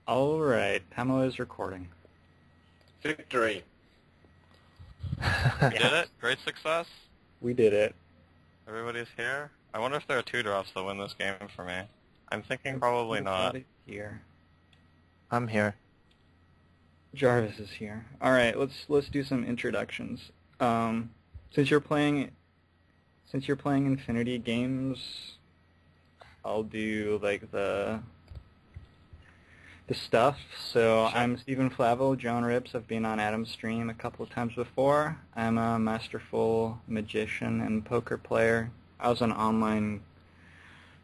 All right, Pamela is recording. Victory. We did it. Great success. We did it. Everybody's here. I wonder if there are 2-drops that win this game for me. I'm thinking probably not. Here. I'm here. Jarvis is here. All right, let's do some introductions. Since you're playing Infinity games, I'll do like the stuff. So Sure. I'm Stephen Flavel. Joan Rips. I've been on Adam's stream a couple of times before. I'm a masterful magician and poker player. I was an online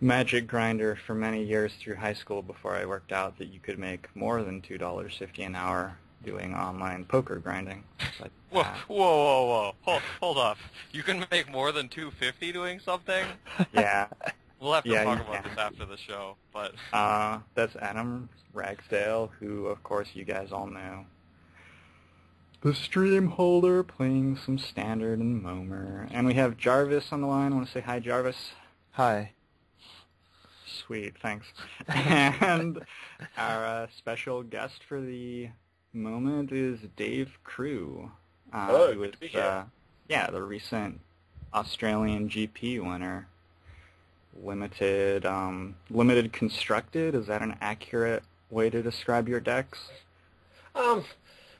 magic grinder for many years through high school before I worked out that you could make more than $2.50 an hour doing online poker grinding. But, Whoa. Hold up. You can make more than $2.50 doing something? yeah. We'll have to Yeah, talk you about can. this after the show, but... That's Adam Ragsdale, who, of course, you guys all know. The stream holder playing some Standard and Momer. And we have Jarvis on the line. I want to say hi, Jarvis. Hi. Sweet, thanks. And our special guest for the moment is Dave Crewe. Hello, who good is, to be here. the recent Australian GP winner. Limited constructed. Is that an accurate way to describe your decks?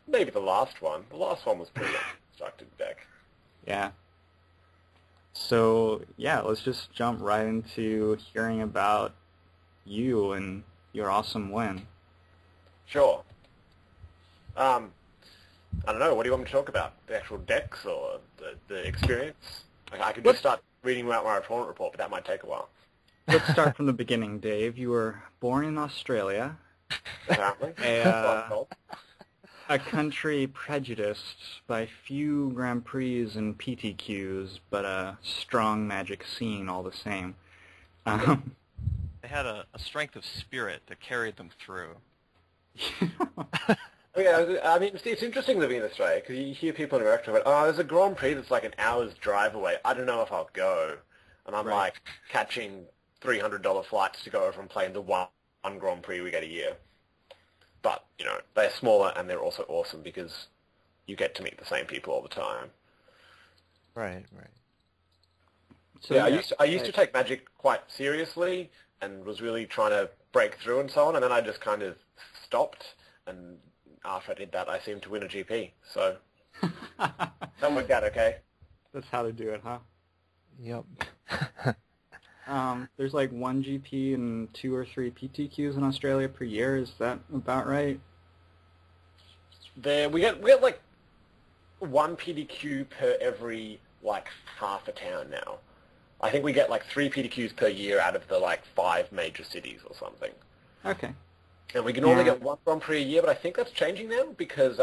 Maybe the last one. The last one was pretty constructed deck. Yeah. So, yeah, let's just jump right into hearing about you and your awesome win. Sure. I don't know. What do you want me to talk about? The actual decks or the experience? Like, I could just start reading out my tournament report, but that might take a while. Let's start from the beginning, Dave. You were born in Australia, Apparently. That's what I'm told. a country prejudiced by few Grand Prix and PTQs, but a strong magic scene all the same. They had a strength of spirit that carried them through. Yeah, I mean, it's interesting living in Australia because you hear people in America about, there's a Grand Prix that's like an hour's drive away. I don't know if I'll go. And I'm Right. like catching $300 flights to go over and play in the one Grand Prix we get a year. But, you know, they're smaller and they're also awesome because you get to meet the same people all the time. Right. So, Yeah, I used to take Magic quite seriously and was really trying to break through and so on, and then I just kind of stopped, and after I did that, I seemed to win a GP. So that worked out okay. That's how to do it, huh? Yep. There's like one GP and 2 or 3 PTQs in Australia per year. Is that about right? We get like one PDQ per every like half a town now. I think we get like 3 PDQs per year out of the like 5 major cities or something. Okay. And we can only get one Grand Prix a year, but I think that's changing now because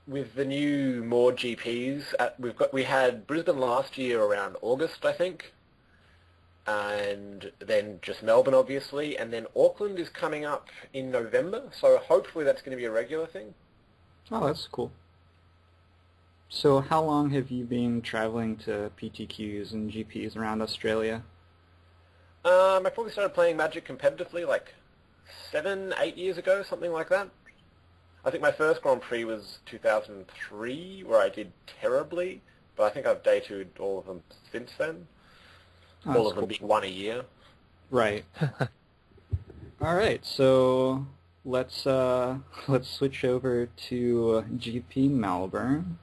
with the new more GPs, we had Brisbane last year around August, I think, and then just Melbourne, obviously, and then Auckland is coming up in November, so hopefully that's going to be a regular thing. Oh, that's cool. So how long have you been traveling to PTQs and GPs around Australia? I probably started playing Magic competitively like 7, 8 years ago, something like that. I think my first Grand Prix was 2003, where I did terribly, but I think I've day two'd all of them since then. Oh, All that's of them cool. being one a year. Right. All right. So let's switch over to GP Melbourne,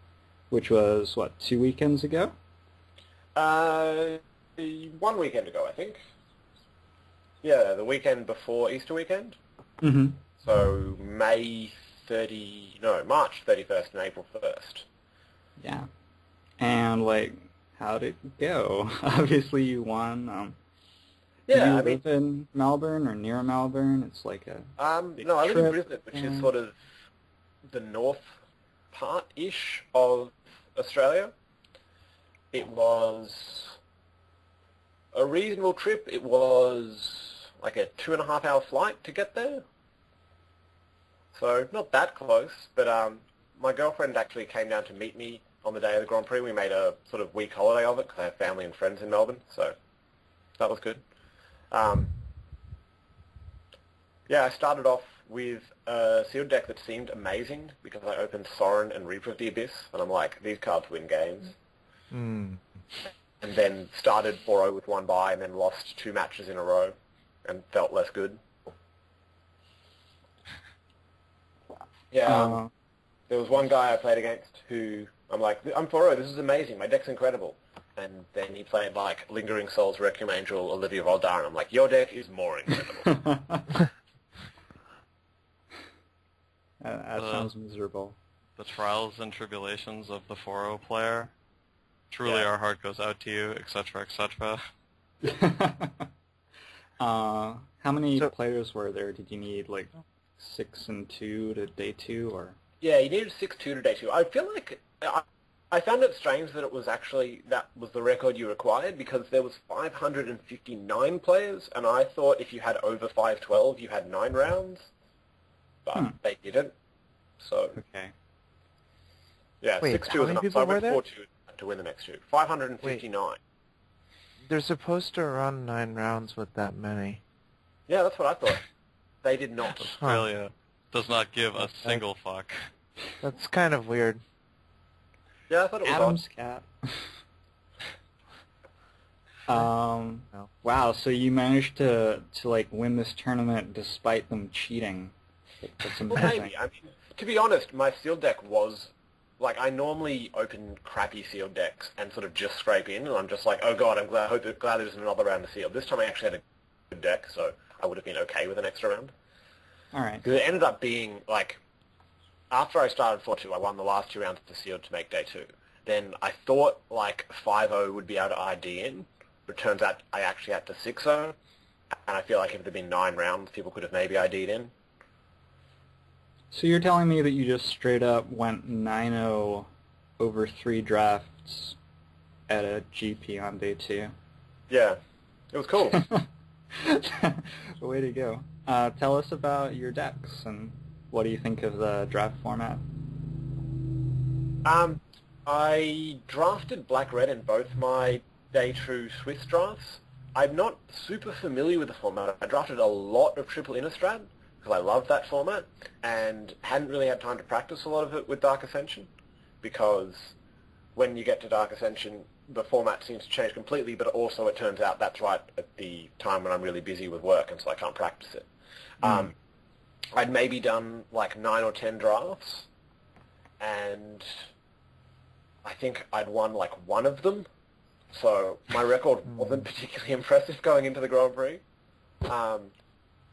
which was what, 2 weekends ago? 1 weekend ago, I think. Yeah, the weekend before Easter weekend. Mm-hmm. So March 31st and April 1st. Yeah. And like, how'd it go? Obviously, you won. Do you live in Melbourne or near Melbourne? It's like a no, I live in trip, Brisbane, which is sort of the north part-ish of Australia. It was a reasonable trip. It was like a 2.5-hour flight to get there. So not that close, but my girlfriend actually came down to meet me on the day of the Grand Prix. We made a sort of week holiday of it because I have family and friends in Melbourne, so that was good. Yeah, I started off with a sealed deck that seemed amazing because I opened Sorin and Reaper of the Abyss, and I'm like, these cards win games. Mm. And then started 4-0 with one bye and then lost 2 matches in a row and felt less good. Yeah, there was one guy I played against who I'm like, I'm 4-0, this is amazing, my deck's incredible. And then he played like Lingering Souls, Requiem Angel, Olivia Voldar, and I'm like, your deck is more incredible. That sounds miserable. The trials and tribulations of the 4-0 player. Truly our heart goes out to you, etc., etc. How many players were there? Did you need like 6 and 2 to day 2, or? Yeah, you needed 6-2 to day 2. I feel like I found it strange that it was actually, that was the record you required, because there was 559 players, and I thought if you had over 512, you had 9 rounds, but they didn't, so... Okay. Yeah, Wait, 6-2 was enough, so I went 4-2 to win the next 2. 559. Wait. They're supposed to run 9 rounds with that many. Yeah, that's what I thought. They did not. Australia does not give a single fuck. That's kind of weird. Yeah, I thought it was Adam's cat. Wow, so you managed to like win this tournament despite them cheating. That's amazing. Well, maybe. I mean, to be honest, my sealed deck was, like, I normally open crappy sealed decks and sort of just scrape in, and I'm just like, oh god, I'm glad there's another round of sealed. This time I actually had a good deck, so I would have been okay with an extra round. Alright. Because it ended up being, like, after I started 4-2, I won the last 2 rounds of the sealed to make day 2. Then I thought, like, 5-0 would be able to ID in, but it turns out I actually had to 6-0, and I feel like if there had been 9 rounds, people could have maybe ID'd in. So you're telling me that you just straight up went 9-0 over 3 drafts at a GP on day 2? Yeah. It was cool. Way to go. Tell us about your decks, and what do you think of the draft format? I drafted Black-Red in both my Day 2 Swiss drafts. I'm not super familiar with the format. I drafted a lot of Triple Innistrad, because I love that format, and hadn't really had time to practice a lot of it with Dark Ascension, because when you get to Dark Ascension, the format seems to change completely, but also it turns out that's right at the time when I'm really busy with work, and so I can't practice it. I'd maybe done like 9 or 10 drafts, and I think I'd won like 1 of them, so my record wasn't particularly impressive going into the Grand Prix.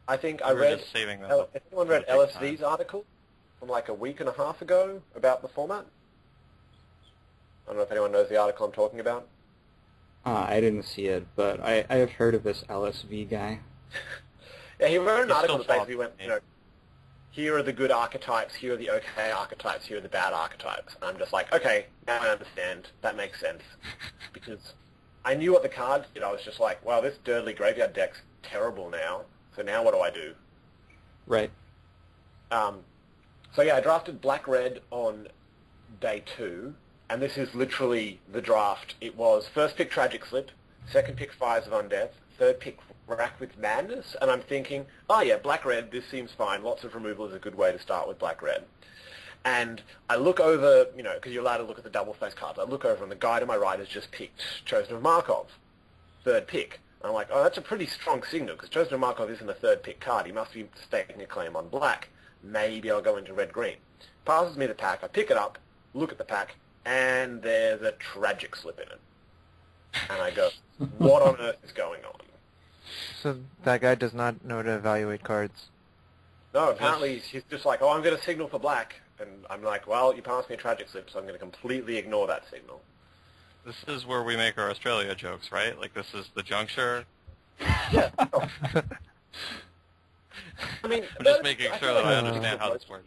I think I read, if anyone read LSV's article from like a week and a half ago about the format? I don't know if anyone knows the article I'm talking about. I didn't see it, but I have heard of this LSV guy. Yeah, he wrote an article that basically went, you know, here are the good archetypes, here are the okay archetypes, here are the bad archetypes. And I'm just like, okay, now I understand. That makes sense. Because I knew what the cards did. I was just like, wow, this Dirtly Graveyard deck's terrible now. So now what do I do? Right. So yeah, I drafted Black-Red on day 2, and this is literally the draft. It was first pick Tragic Slip, second pick Fires of Undeath, third pick Rack with Madness, and I'm thinking, oh yeah, Black-Red, this seems fine. Lots of removal is a good way to start with Black-Red. And I look over, you know, because you're allowed to look at the double-face cards. I look over, and the guy to my right has just picked Chosen of Markov, third pick. And I'm like, oh, that's a pretty strong signal, because Chosen of Markov isn't a third pick card. He must be staking a claim on black. Maybe I'll go into red-green. Passes me the pack. I pick it up, look at the pack, and there's a Tragic Slip in it. And I go, what on earth is going on? So that guy does not know to evaluate cards. No, apparently he's just like, oh, I'm going to signal for black. And I'm like, well, you passed me a Tragic Slip, so I'm going to completely ignore that signal. This is where we make our Australia jokes, right? Like, this is the juncture. Yeah. Oh. I mean, I'm just making sure that I understand how this works.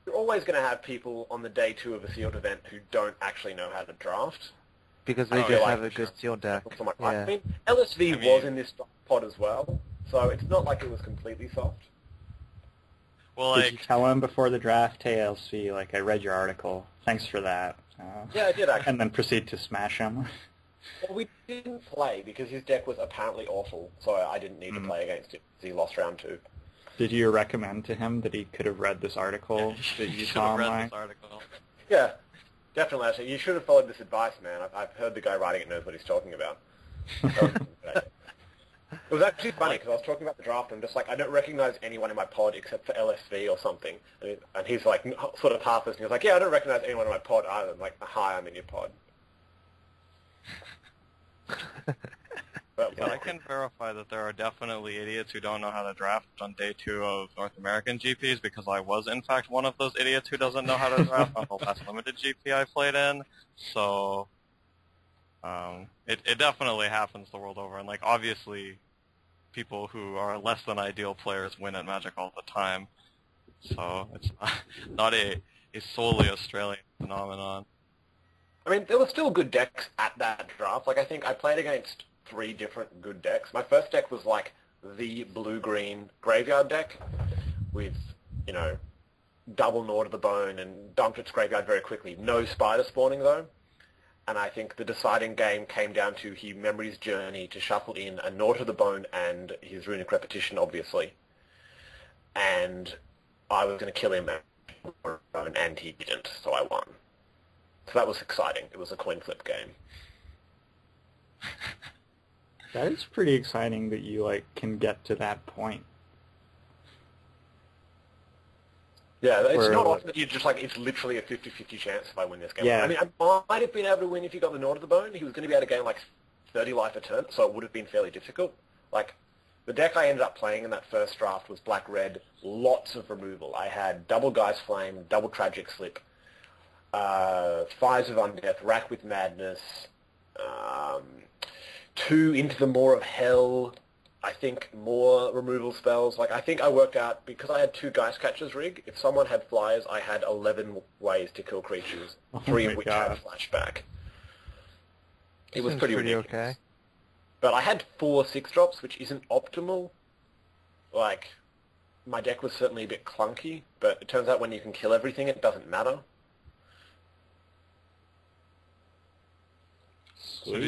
You're always going to have people on the day 2 of a sealed event who don't actually know how to draft. Because they just have a good sealed deck. Yeah. I mean, LSV was in this pod as well, so it's not like it was completely soft. Well, Did you tell him before the draft, hey, LSV, like, I read your article. Thanks for that. Yeah, I did, actually. And then proceed to smash him. Well, we didn't play because his deck was apparently awful, so I didn't need to play against it because he lost round 2. Did you recommend to him that he could have read this article that you saw read online? this article. Yeah, definitely. Actually, you should have followed this advice, man. I've heard the guy writing it knows what he's talking about. It was actually funny because I was talking about the draft and I'm just like, I don't recognize anyone in my pod except for LSV or something. And he's like, sort of half listening. He was like, yeah, I don't recognize anyone in my pod either. I'm like, hi, I'm in your pod. But I can verify that there are definitely idiots who don't know how to draft on day 2 of North American GPs, because I was, in fact, one of those idiots who doesn't know how to draft on the last limited GP I played in. So it definitely happens the world over. And, like, obviously, people who are less than ideal players win at Magic all the time. So it's not a solely Australian phenomenon. I mean, there were still good decks at that draft. Like, I think I played against 3 different good decks. My first deck was, like, the blue-green graveyard deck with, you know, double Gnaw to the Bone and dumped its graveyard very quickly. No spider spawning, though. And I think the deciding game came down to he Memory's Journey to shuffle in a Gnaw to the Bone and his Runic Repetition, obviously. And I was going to kill him, and he didn't, so I won. So that was exciting. It was a coin flip game. That is pretty exciting that you like can get to that point. Yeah, it's not often that you just like, it's literally a 50-50 chance if I win this game. Yeah. I mean, I might have been able to win if he got the Gnaw to the Bone. He was going to be able to gain like 30 life a turn, so it would have been fairly difficult. Like, the deck I ended up playing in that first draft was black-red, lots of removal. I had double Guy's Flame, double Tragic Slip, Fires of Undeath, Rack with Madness, 2 Into the Maw of Hell, I think more removal spells. Like, I think I worked out, because I had 2 Geist Catchers rig, if someone had flyers, I had 11 ways to kill creatures, 3 of which had flashback. It was pretty ridiculous. Okay. But I had 4 6-drops, which isn't optimal. Like, my deck was certainly a bit clunky, but it turns out when you can kill everything, it doesn't matter. So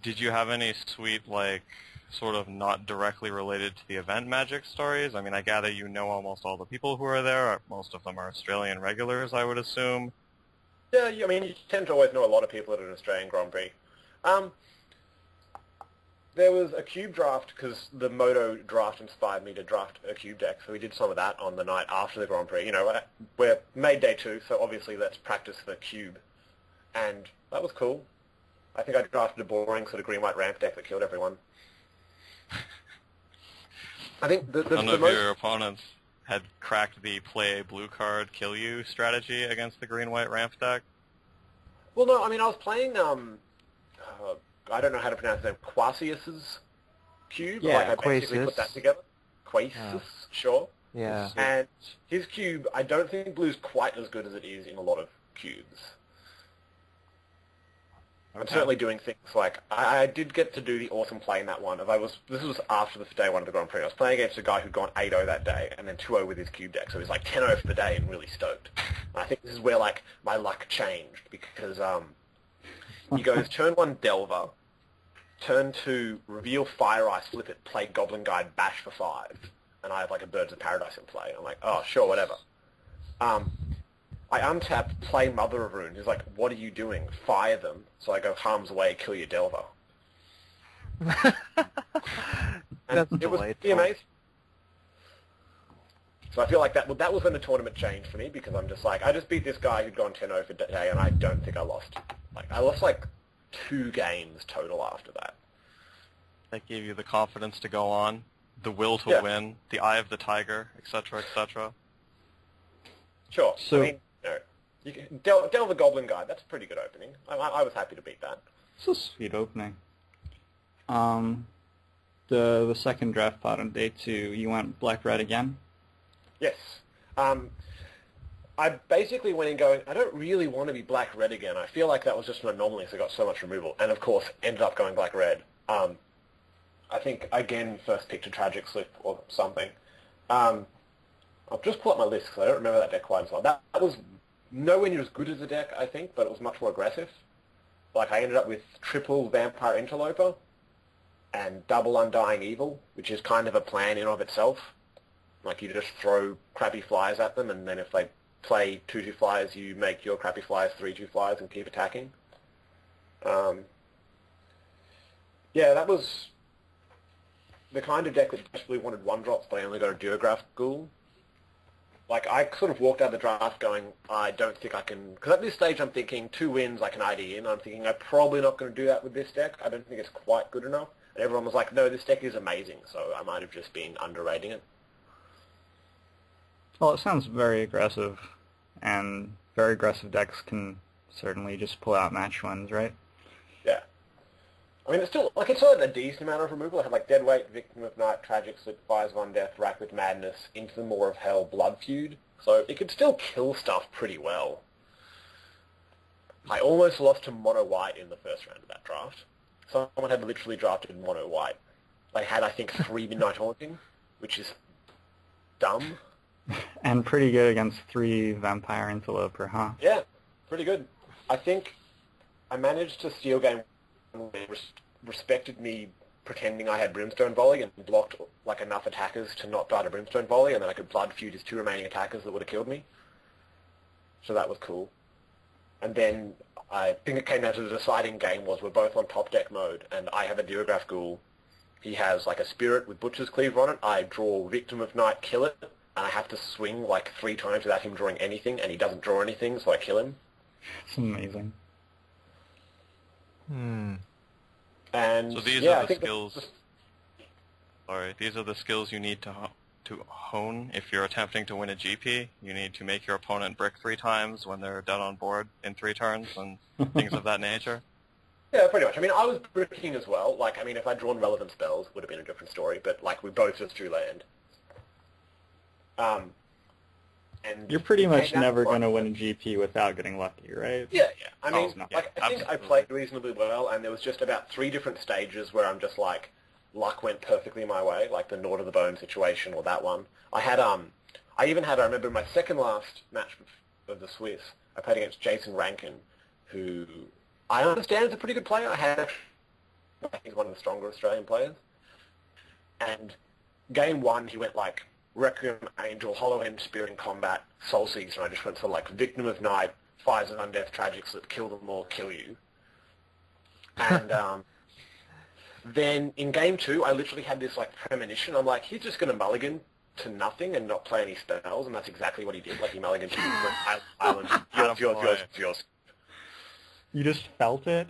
did you have any sweet, like, sort of not directly related to the event Magic stories? I mean, I gather you know almost all the people who are there. Most of them are Australian regulars, I would assume. Yeah, I mean, you tend to always know a lot of people at an Australian Grand Prix. There was a cube draft, because the Moto draft inspired me to draft a cube deck, so we did some of that on the night after the Grand Prix. You know, we're made day 2, so obviously let's practice the cube. And that was cool. I think I drafted a boring sort of green-white ramp deck that killed everyone. I think none of your opponents had cracked the play a blue card, kill you strategy against the green-white ramp deck? Well, no, I mean, I was playing, I don't know how to pronounce his name, Quasius's cube. Yeah, like, I basically Quasis. put that together. Quasis, sure. Yeah. And his cube, I don't think blue's quite as good as it is in a lot of cubes. I'm certainly doing things like, I did get to do the awesome play in that one. This was after the day 1 of the Grand Prix. I was playing against a guy who'd gone 8-0 that day, and then 2-0 with his cube deck, so he was like 10-0 for the day and really stoked. And I think this is where, like, my luck changed, because he goes turn 1 Delver, turn 2 reveal Fire Ice, flip it, play Goblin Guide, bash for 5, and I have like a Birds of Paradise in play. I'm like, oh, sure, whatever. I untap, play Mother of Ruin. He's like, what are you doing? Fire them. So I go harm's way, kill your Delver. That's it was delightful. pretty amazing. So I feel like that was when the tournament changed for me, because I'm just like, I just beat this guy who'd gone 10-0 for the day, and I don't think I lost. Like, I lost like 2 games total after that. That gave you the confidence to go on, the will to win, the eye of the tiger, etc., etc. Sure. So, I mean, you can delve the Goblin Guide. That's a pretty good opening. I was happy to beat that. it's a sweet opening. The second draft pot on day 2, you went black-red again? Yes. I basically went in going, I don't really want to be black-red again. I feel like that was just an anomaly, so I got so much removal. And, of course, ended up going black-red. I think, again, first picked a Tragic Slip or something. I'll just pull up my list, because I don't remember that deck quite as well. That was nowhere near as good as the deck, I think, but it was much more aggressive. Like, I ended up with triple Vampire Interloper and double Undying Evil, which is kind of a plan in of itself. Like, you just throw crappy flyers at them, and then if they play 2/2 flyers, you make your crappy flyers 3/2 flyers and keep attacking. Yeah, that was the kind of deck that desperately wanted 1-drops, but I only got a Duograph Ghoul. Like, I sort of walked out of the draft going, I don't think I can... Because at this stage I'm thinking 2 wins I can ID in. I'm thinking I'm probably not going to do that with this deck. I don't think it's quite good enough. And everyone was like, no, this deck is amazing. So I might have just been underrating it. Well, it sounds very aggressive, and very aggressive decks can certainly just pull out match wins, right? Yeah. I mean, it's still had a decent amount of removal. It had, like, Deadweight, Victim of Night, Tragic Slip, Fires of Undeath, Rack with Madness, Into the Maw of Hell, Blood Feud. So it could still kill stuff pretty well. I almost lost to Mono White in the first round of that draft. Someone had literally drafted Mono White. They had, I think, 3 Midnight Haunting, which is dumb. And pretty good against 3 Vampire Interloper, huh? Yeah, pretty good. I think I managed to steal game one. They respected me pretending I had Brimstone Volley and blocked like enough attackers to not die to Brimstone Volley, and then I could Blood Feud his 2 remaining attackers that would have killed me. So that was cool. And then I think it came down to the deciding game was we're both on top deck mode, and I have a Duograph Ghoul. He has like a Spirit with Butcher's Cleaver on it. I draw Victim of Night, kill it, and I have to swing like 3 times without him drawing anything, and he doesn't draw anything, so I kill him. It's amazing. And so these yeah, are the skills. Sorry, these are the skills you need to hone if you're attempting to win a GP. You need to make your opponent brick 3 times when they're dead on board in 3 turns and things of that nature. Yeah, pretty much. I mean, I was bricking as well. Like, I mean, if I'd drawn relevant spells, it would have been a different story. But like, we both just drew land. And you're pretty much never going to win a GP without getting lucky, right? Yeah, yeah. I mean, no. like, I think I played reasonably well, and there was just about 3 different stages where I'm just like, luck went perfectly my way, like the Nord of the Bone situation or that one. I had, I remember my second last match of the Swiss, I played against Jason Rankin, who I understand is a pretty good player. I think he's one of the stronger Australian players. And game 1, he went like, Requiem, Angel, Hollow End, Spirit in Combat, Soul Seeker, and I just went for like Victim of Night, Fires of Undeath, Tragic Slip, kill them all, kill you. And then in game 2, I literally had this like premonition. I'm like, he's just going to mulligan to nothing and not play any spells, and that's exactly what he did. Like, he mulliganed to Island, yours. You just felt it?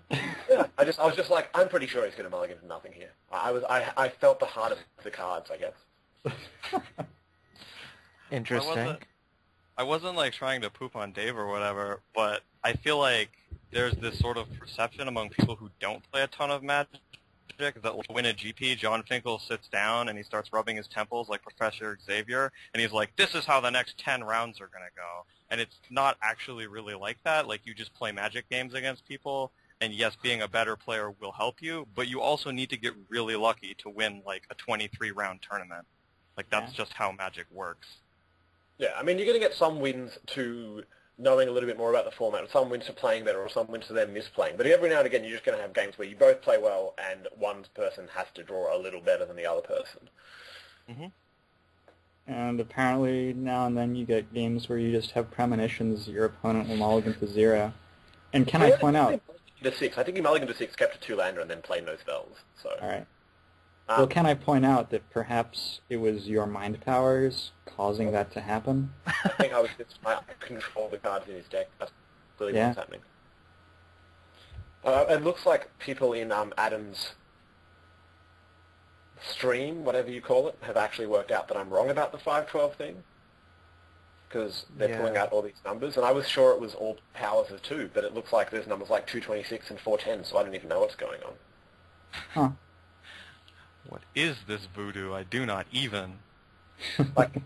Yeah, I was just like, I'm pretty sure he's going to mulligan to nothing here. I felt the heart of the cards, I guess. Interesting. I wasn't like trying to poop on Dave or whatever, but I feel like there's this sort of perception among people who don't play a ton of Magic that like, win a GP, John Finkel sits down and he starts rubbing his temples like Professor Xavier, and he's like, this is how the next 10 rounds are going to go. And it's not actually really like that. Like, you just play Magic games against people, and yes, being a better player will help you, but you also need to get really lucky to win like a 23-round tournament. Like, that's just how Magic works. Yeah, I mean, you're going to get some wins to knowing a little bit more about the format, or some wins to playing better, or some wins to them misplaying. But every now and again, you're just going to have games where you both play well, and one person has to draw a little better than the other person. Mm-hmm. And apparently, now and then, you get games where you just have premonitions your opponent will mulligan to 0. And can I point out... To 6. I think he mulliganed to 6, kept a 2-lander, and then played no spells. So. All right. Well, can I point out that perhaps it was your mind powers causing that to happen? I think I control the cards in his deck. That's really what's happening. It looks like people in Adam's stream, whatever you call it, have actually worked out that I'm wrong about the 512 thing. Because they're pulling out all these numbers. And I was sure it was all powers of 2, but it looks like there's numbers like 226 and 410, so I don't even know what's going on. Huh. What is this voodoo? I do not even. Like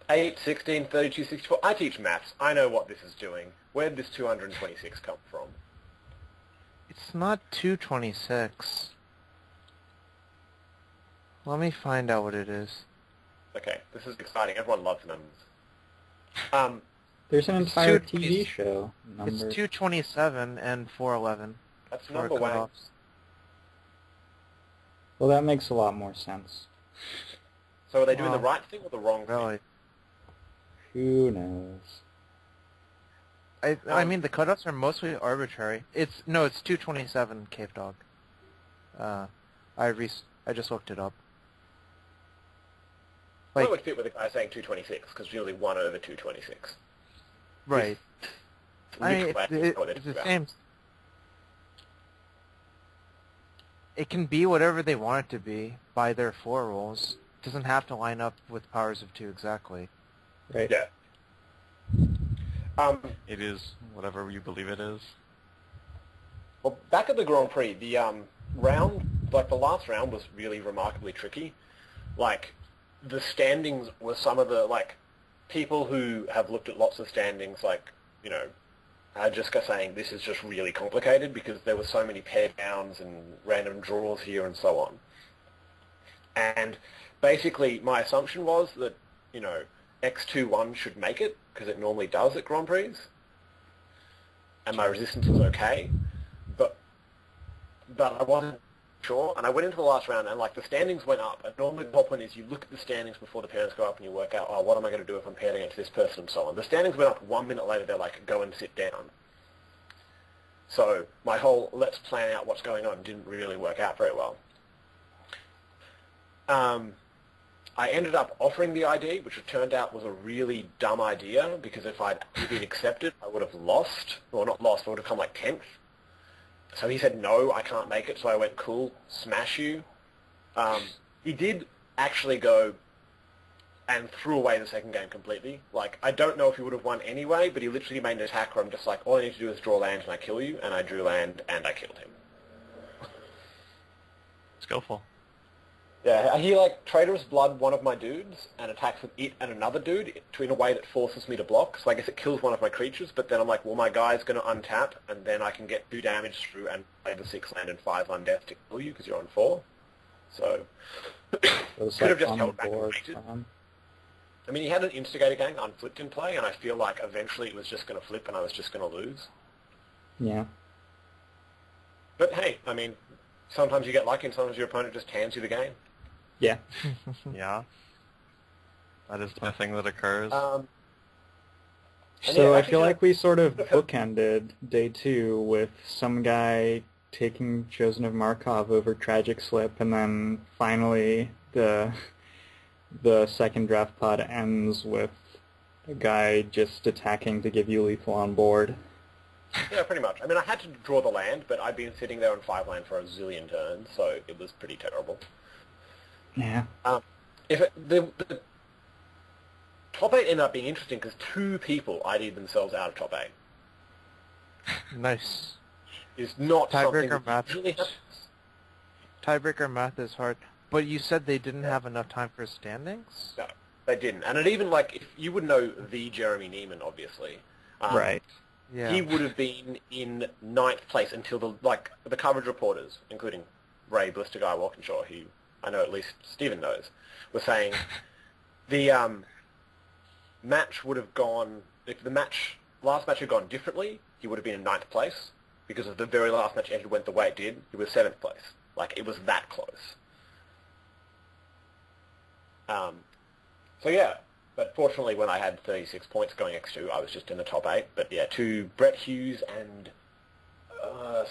8, 16, 32, 64. I teach maths. I know what this is doing. Where did this 226 come from? It's not 226. Let me find out what it is. Okay, this is exciting. Everyone loves numbers. There's an entire TV show. It's 227 and 411. That's number one. Well, that makes a lot more sense. So are they doing the right thing or the wrong really? Who knows? I mean, the cutoffs are mostly arbitrary. It's 227 Cave Dog. I just looked it up. Like, well, it would fit with the guy saying 226 because really 1 over 226. Right. It's the same. It can be whatever they want it to be by their 4 rules. It doesn't have to line up with powers of 2 exactly. Right. Yeah. It is whatever you believe it is. Well, back at the Grand Prix, the round, like the last round, was really remarkably tricky. Like, the standings were some of the people who have looked at lots of standings, are just saying this is just really complicated because there were so many pair downs and random draws here and so on. And basically, my assumption was that X2-1 should make it because it normally does at Grand Prix, and my resistance was okay, but I wasn't sure. And I went into the last round, and the standings went up. And normally the whole point is you look at the standings before the pairings go up, and you work out, what am I going to do if I'm paired against this person, and so on. The standings went up 1 minute later. They're like, go and sit down. So my whole let's plan out what's going on didn't really work out very well. I ended up offering the ID, which it turned out was a really dumb idea because if I'd been accepted, I would have lost. Well, not lost, I would have come 10th. So he said, no, I can't make it. So I went, cool, smash you. He did actually go and threw away the second game completely. I don't know if he would have won anyway, but he literally made an attack where I'm just all I need to do is draw land and I kill you. And I drew land and I killed him. Skillful. Yeah, he Traitorous Blood one of my dudes and attacks with it and another dude in a way that forces me to block. So I guess it kills one of my creatures, but then I'm like, well, my guy's going to untap, and then I can get 2 damage through and play the 6 land and 5 undeath to kill you because you're on 4. So could have just held back and waited. I mean, he had an Instigator gang unflipped in play, and I feel like eventually it was just going to flip and I was just going to lose. Yeah. But hey, I mean, sometimes you get lucky and sometimes your opponent just hands you the game. Yeah. Yeah. That is the thing that occurs. So I feel like we sort of bookended day 2 with some guy taking Chosen of Markov over Tragic Slip, and then finally the second draft pod ends with a guy just attacking to give you lethal on board. Yeah, pretty much. I mean, I had to draw the land, but I'd been sitting there on 5 land for a zillion turns, so it was pretty terrible. Yeah. The top 8 ended up being interesting because 2 people ID'd themselves out of top 8. Nice. Is not something Tiebreaker that math. really happens. Tiebreaker math is hard, but you said they didn't have enough time for standings? No, they didn't. And it even, if you would know the Jeremy Neiman, obviously. Right. Yeah. He would have been in 9th place until the coverage reporters, including Ray Blister Guy Walkinshaw, who I know at least Stephen knows, were saying the match would have gone, if the last match had gone differently, he would have been in 9th place. Because if the very last match ended went the way it did, he was 7th place. It was that close. So yeah, but fortunately when I had 36 points going X2, I was just in the top 8. But yeah, to Brett Hughes and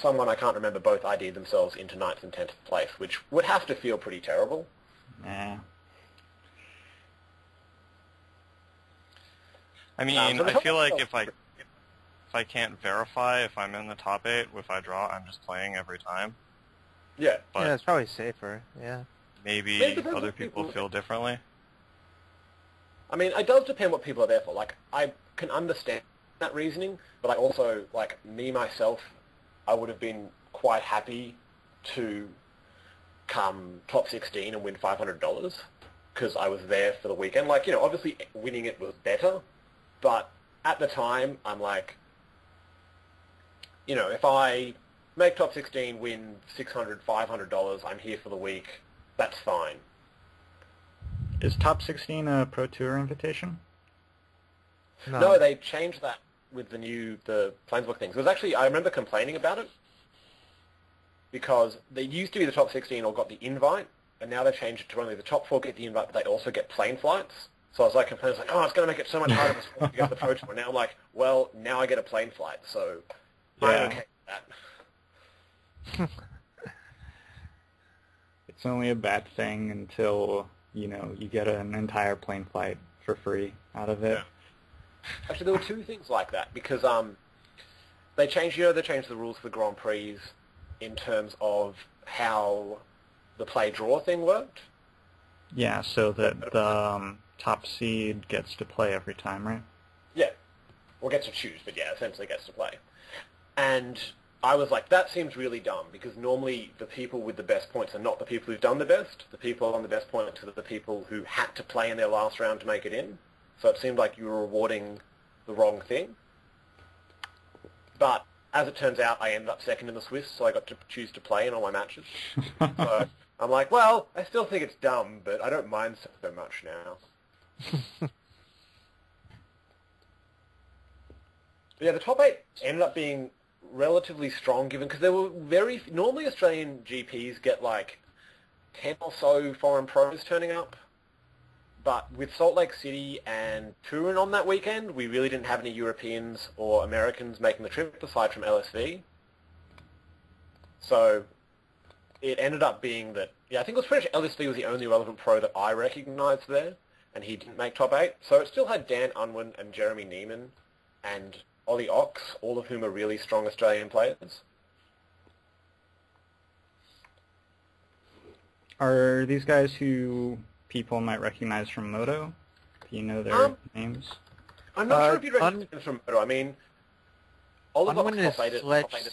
someone I can't remember both ID'd themselves into 9th and 10th place, which would have to feel pretty terrible. Yeah. I mean, I feel like if I can't verify if I'm in the top 8, if I draw, I'm just playing every time. Yeah. But yeah, it's probably safer, yeah. Maybe other people feel differently. I mean, it does depend what people are there for. I can understand that reasoning, but I also, me, myself, I would have been quite happy to come top 16 and win $500 because I was there for the weekend. Obviously winning it was better, but at the time, I'm if I make top 16, win $600, $500, I'm here for the week, that's fine. Is top 16 a Pro Tour invitation? No, they changed that with the Planesbook things. It was actually, I remember complaining about it because they used to be the top 16 or got the invite, and now they've changed it to only the top 4 get the invite, but they also get plane flights. So I was like complaining, oh, it's going to make it so much harder to get the Pro Tour. And now I'm like, well, now I get a plane flight, so I'm okay with that. It's only a bad thing until, you get an entire plane flight for free out of it. Yeah. Actually, there were 2 things like that, because they changed the rules for the Grand Prix in terms of how the play-draw thing worked. Yeah, so that the top seed gets to play every time, right? Yeah. Or gets to choose, but yeah, essentially gets to play. And I was like, that seems really dumb, because normally the people with the best points are not the people who've done the best. The people on the best points are the people who had to play in their last round to make it in. So it seemed like you were rewarding the wrong thing. But as it turns out, I ended up second in the Swiss, so I got to choose to play in all my matches. So I'm like, well, I still think it's dumb, but I don't mind so much now. Yeah, the top 8 ended up being relatively strong, given because there were normally Australian GPs get like 10 or so foreign pros turning up, but with Salt Lake City and Turin on that weekend, we really didn't have any Europeans or Americans making the trip aside from LSV. So it ended up being that, I think it was pretty much LSV was the only relevant pro that I recognised there, and he didn't make top 8. So it still had Dan Unwin and Jeremy Neiman and Ollie Ox, all of whom are really strong Australian players. Are these guys who people might recognize from Moto? Do you know their names? I'm not sure if you'd recognize them from Moto. I mean, Ollie Ox top 8 is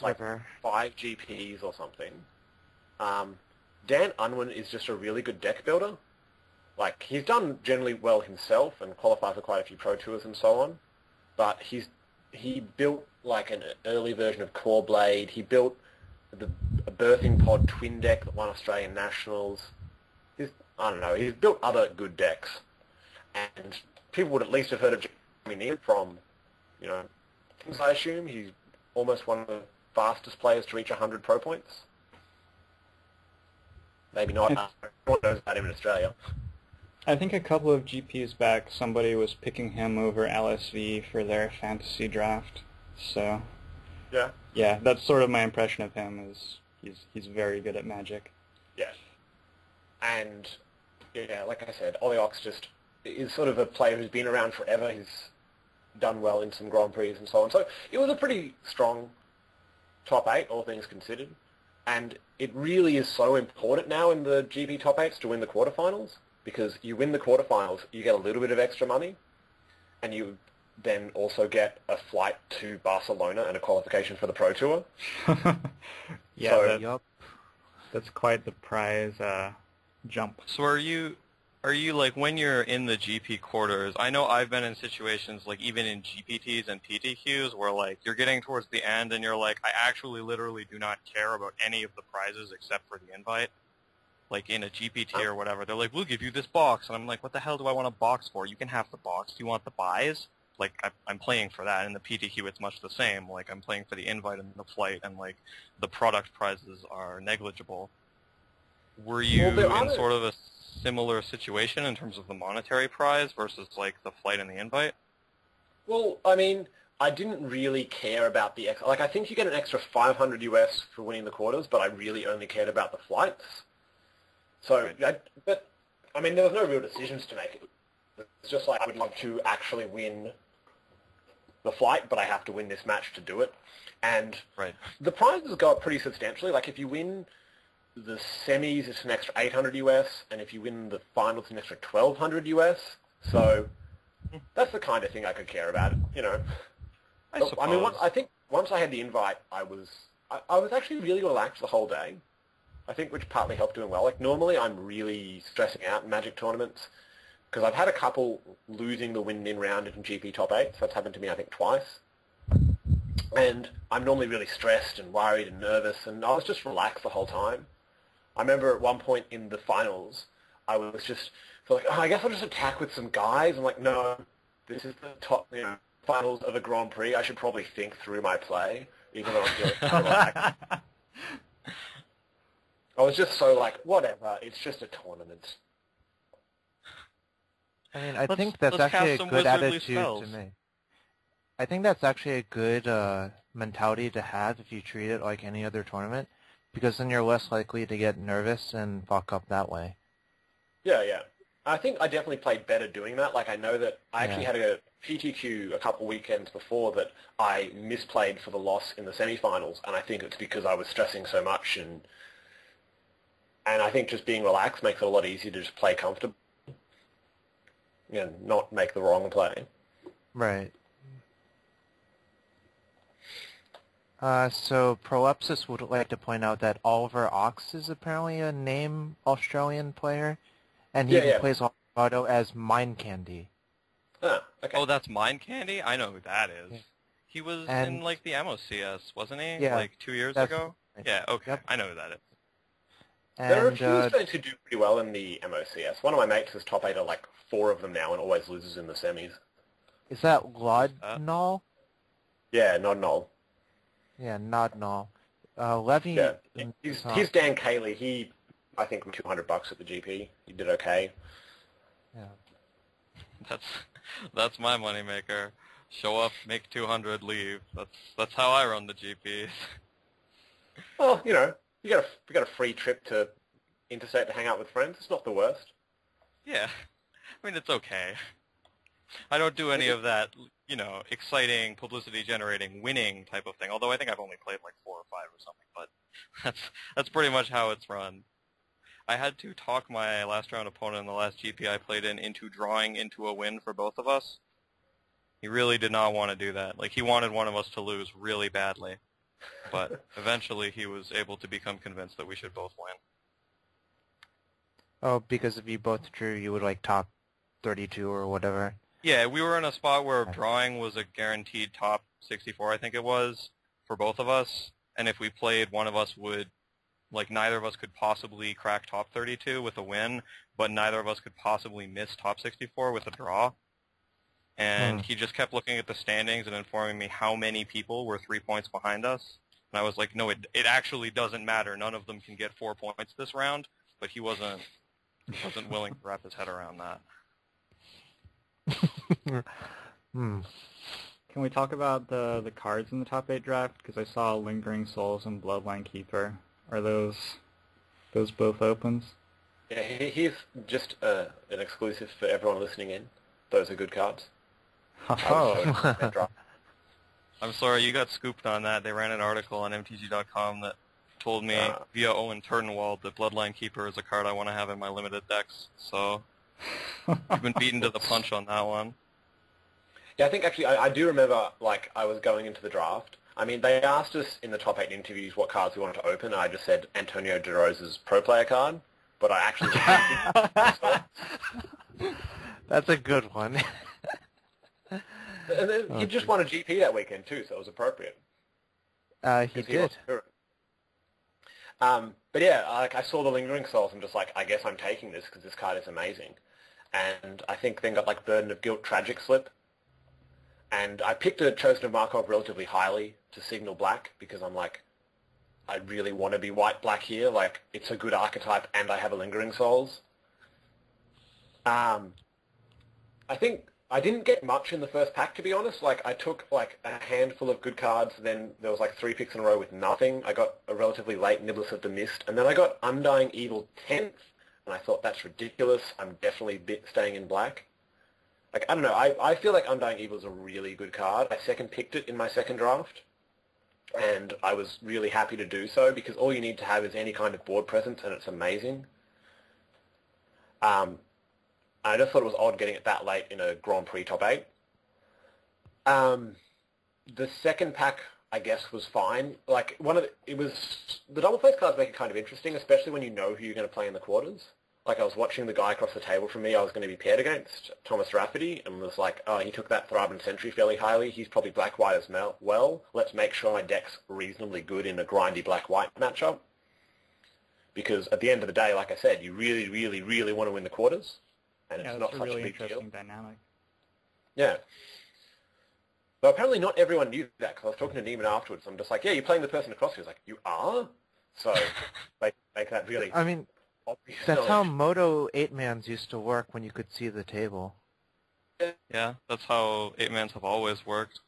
like 5 GPs or something. Dan Unwin is just a really good deck builder. Like, he's done generally well himself and qualified for quite a few Pro Tours and so on, but he built like an early version of Core Blade. He built a Birthing Pod twin deck that won Australian Nationals. He's built other good decks. And people would at least have heard of Jeremy Neal from, things I assume. He's almost one of the fastest players to reach 100 pro points. Maybe not. Everyone knows about him in Australia. I think a couple of GPs back, somebody was picking him over LSV for their fantasy draft. So, yeah, that's sort of my impression of him. Is he's very good at Magic. Yeah, and like I said, Ollie Ox just is sort of a player who's been around forever. He's done well in some Grand Prix and so on. So it was a pretty strong top 8, all things considered. And it really is so important now in the GP top 8s to win the quarterfinals. Because you win the quarterfinals, you get a little bit of extra money, and you then also get a flight to Barcelona and a qualification for the Pro Tour. That's quite the prize jump. So are you like, when you're in the GP quarters, I know I've been in situations like even in GPTs and PTQs where like you're getting towards the end and you're like, I actually literally do not care about any of the prizes except for the invite. Like in a GPT or whatever, they're like, we'll give you this box. And I'm like, what the hell do I want a box for? You can have the box. Do you want the buys? Like, I'm playing for that. In the PTQ, it's much the same. Like, I'm playing for the invite and the flight, and, like, the product prizes are negligible. Were you in sort of a similar situation in terms of the monetary prize versus, like, the flight and the invite? Well, I mean, I didn't really care about the... Like, I think you get an extra 500 US for winning the quarters, but I really only cared about the flights. So, but, I mean, there was no real decisions to make. It's just like, I would love to actually win the flight, but I have to win this match to do it. And the prizes go up pretty substantially. Like, if you win the semis, it's an extra 800 US, and if you win the finals, it's an extra 1,200 US. So, that's the kind of thing I could care about, I suppose. I mean, I think once I had the invite, I was actually really relaxed the whole day. I think, which partly helped doing well. Like, normally I'm really stressing out in Magic tournaments because I've had a couple losing the win-in round in GP top 8. So that's happened to me, I think, twice. And I'm normally really stressed and worried and nervous, and I was just relaxed the whole time. I remember at one point in the finals, I was just like, I guess I'll just attack with some guys. I'm like, no, this is the top finals of a Grand Prix. I should probably think through my play, even though I'm feeling relaxed. I was just so like, whatever, it's just a tournament. I mean, I think that's actually a good attitude to me. I think that's actually a good mentality to have if you treat it like any other tournament, because then you're less likely to get nervous and fuck up that way. Yeah, yeah. I think I definitely played better doing that. Like, I know that I actually had a PTQ a couple weekends before that I misplayed for the loss in the semi-finals, and I think it's because I was stressing so much, and I think just being relaxed makes it a lot easier to just play comfortably and not make the wrong play. Right. So Prolepsis would like to point out that Oliver Ox is apparently a name Australian player, and he plays Auto as Mind Candy. Ah, okay. Oh, that's Mind Candy? I know who that is. Yeah. He was in, like, the MOCS, wasn't he? Yeah. Like, 2 years ago? Right. Yeah, okay. Yep. I know who that is. And, there are a few Australians who do pretty well in the MOCS. One of my mates is top 8 of, like, 4 of them now and always loses in the semis. Is that Lodnall? Yeah, not Noel. Yeah, not Null. Levy. Yeah, he's Dan Cayley. He, I think, $200 at the GP. He did okay. Yeah. That's my moneymaker. Show up, make 200, leave. That's how I run the GPs. Well, you know, you got a free trip to Interstate to hang out with friends. It's not the worst. Yeah, I mean it's okay. I don't do any of that, you know, exciting, publicity-generating, winning type of thing. Although I think I've only played like 4 or 5 or something, but that's pretty much how it's run. I had to talk my last round opponent in the last GP I played in into drawing into a win for both of us. He really did not want to do that. Like, he wanted one of us to lose really badly. But eventually he was able to become convinced that we should both win. Oh, because if you both drew, you would, like, top 32 or whatever. Yeah, we were in a spot where drawing was a guaranteed top 64, I think it was, for both of us. And if we played, one of us would, like, neither of us could possibly crack top 32 with a win, but neither of us could possibly miss top 64 with a draw. And he just kept looking at the standings and informing me how many people were 3 points behind us. And I was like, no, it actually doesn't matter. None of them can get 4 points this round. But he wasn't willing to wrap his head around that. Can we talk about the cards in the top 8 draft? Because I saw Lingering Souls and Bloodline Keeper. Are those both opens? Yeah, he's just an exclusive for everyone listening in. Those are good cards. Oh. I'm sorry, you got scooped on that. They ran an article on MTG.com that told me via Owen Turnwald that Bloodline Keeper is a card I want to have in my limited decks. So you've been beaten to the punch on that one. Yeah, I think actually I do remember, like, I was going into the draft. I mean, they asked us in the top 8 interviews what cards we wanted to open, and I just said Antonio De Rosa's Pro Player card, but I actually... That's a good one. And then he just won a GP that weekend too, so it was appropriate. He did. But yeah, like, I saw the Lingering Souls and just like, I guess I'm taking this because this card is amazing. And I think then got like Burden of Guilt Tragic Slip. And I picked a Chosen of Markov relatively highly to signal black because I'm like, I really want to be white-black here. Like, it's a good archetype and I have a Lingering Souls. I think I didn't get much in the first pack, to be honest. Like, I took, like, a handful of good cards, then there was, like, 3 picks in a row with nothing. I got a relatively late Niblis of the Mist, and then I got Undying Evil 10th, and I thought, that's ridiculous. I'm definitely staying in black. Like, I don't know. I feel like Undying Evil is a really good card. I second picked it in my second draft, and I was really happy to do so, because all you need to have is any kind of board presence, and it's amazing. I just thought it was odd getting it that late in a Grand Prix top 8. The second pack, I guess, was fine. Like, the double face cards make it kind of interesting, especially when you know who you're going to play in the quarters. Like, I was watching the guy across the table from me I was going to be paired against, Thomas Rafferty, and was like, oh, he took that Thraben Sentry fairly highly. He's probably black-white as well. Let's make sure my deck's reasonably good in a grindy black-white matchup. Because at the end of the day, like I said, you really, really, really want to win the quarters. And it's not such really a big interesting deal. Dynamic. Yeah. But apparently not everyone knew that, because I was talking to Neiman afterwards. I'm just like, yeah, you're playing the person across. He was like, you are? So make that really I mean, obvious. that's how Moto 8-mans used to work when you could see the table. Yeah, that's how 8-mans have always worked.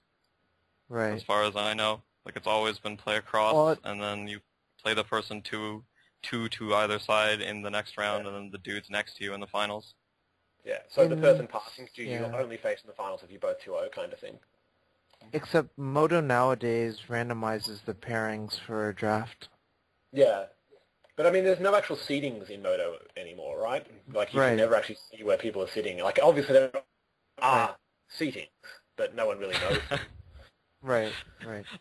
Right. As far as I know. Like, it's always been play across, and then you play the person two to either side in the next round, and then the dudes next to you in the finals. Yeah, so the person passing to you, you'll only face in the finals if you're both 2-0 kind of thing. Except Moto nowadays randomizes the pairings for a draft. Yeah. But, I mean, there's no actual seedings in Moto anymore, right? Like, you can never actually see where people are sitting. Like, obviously there are seatings, but no one really knows. Right.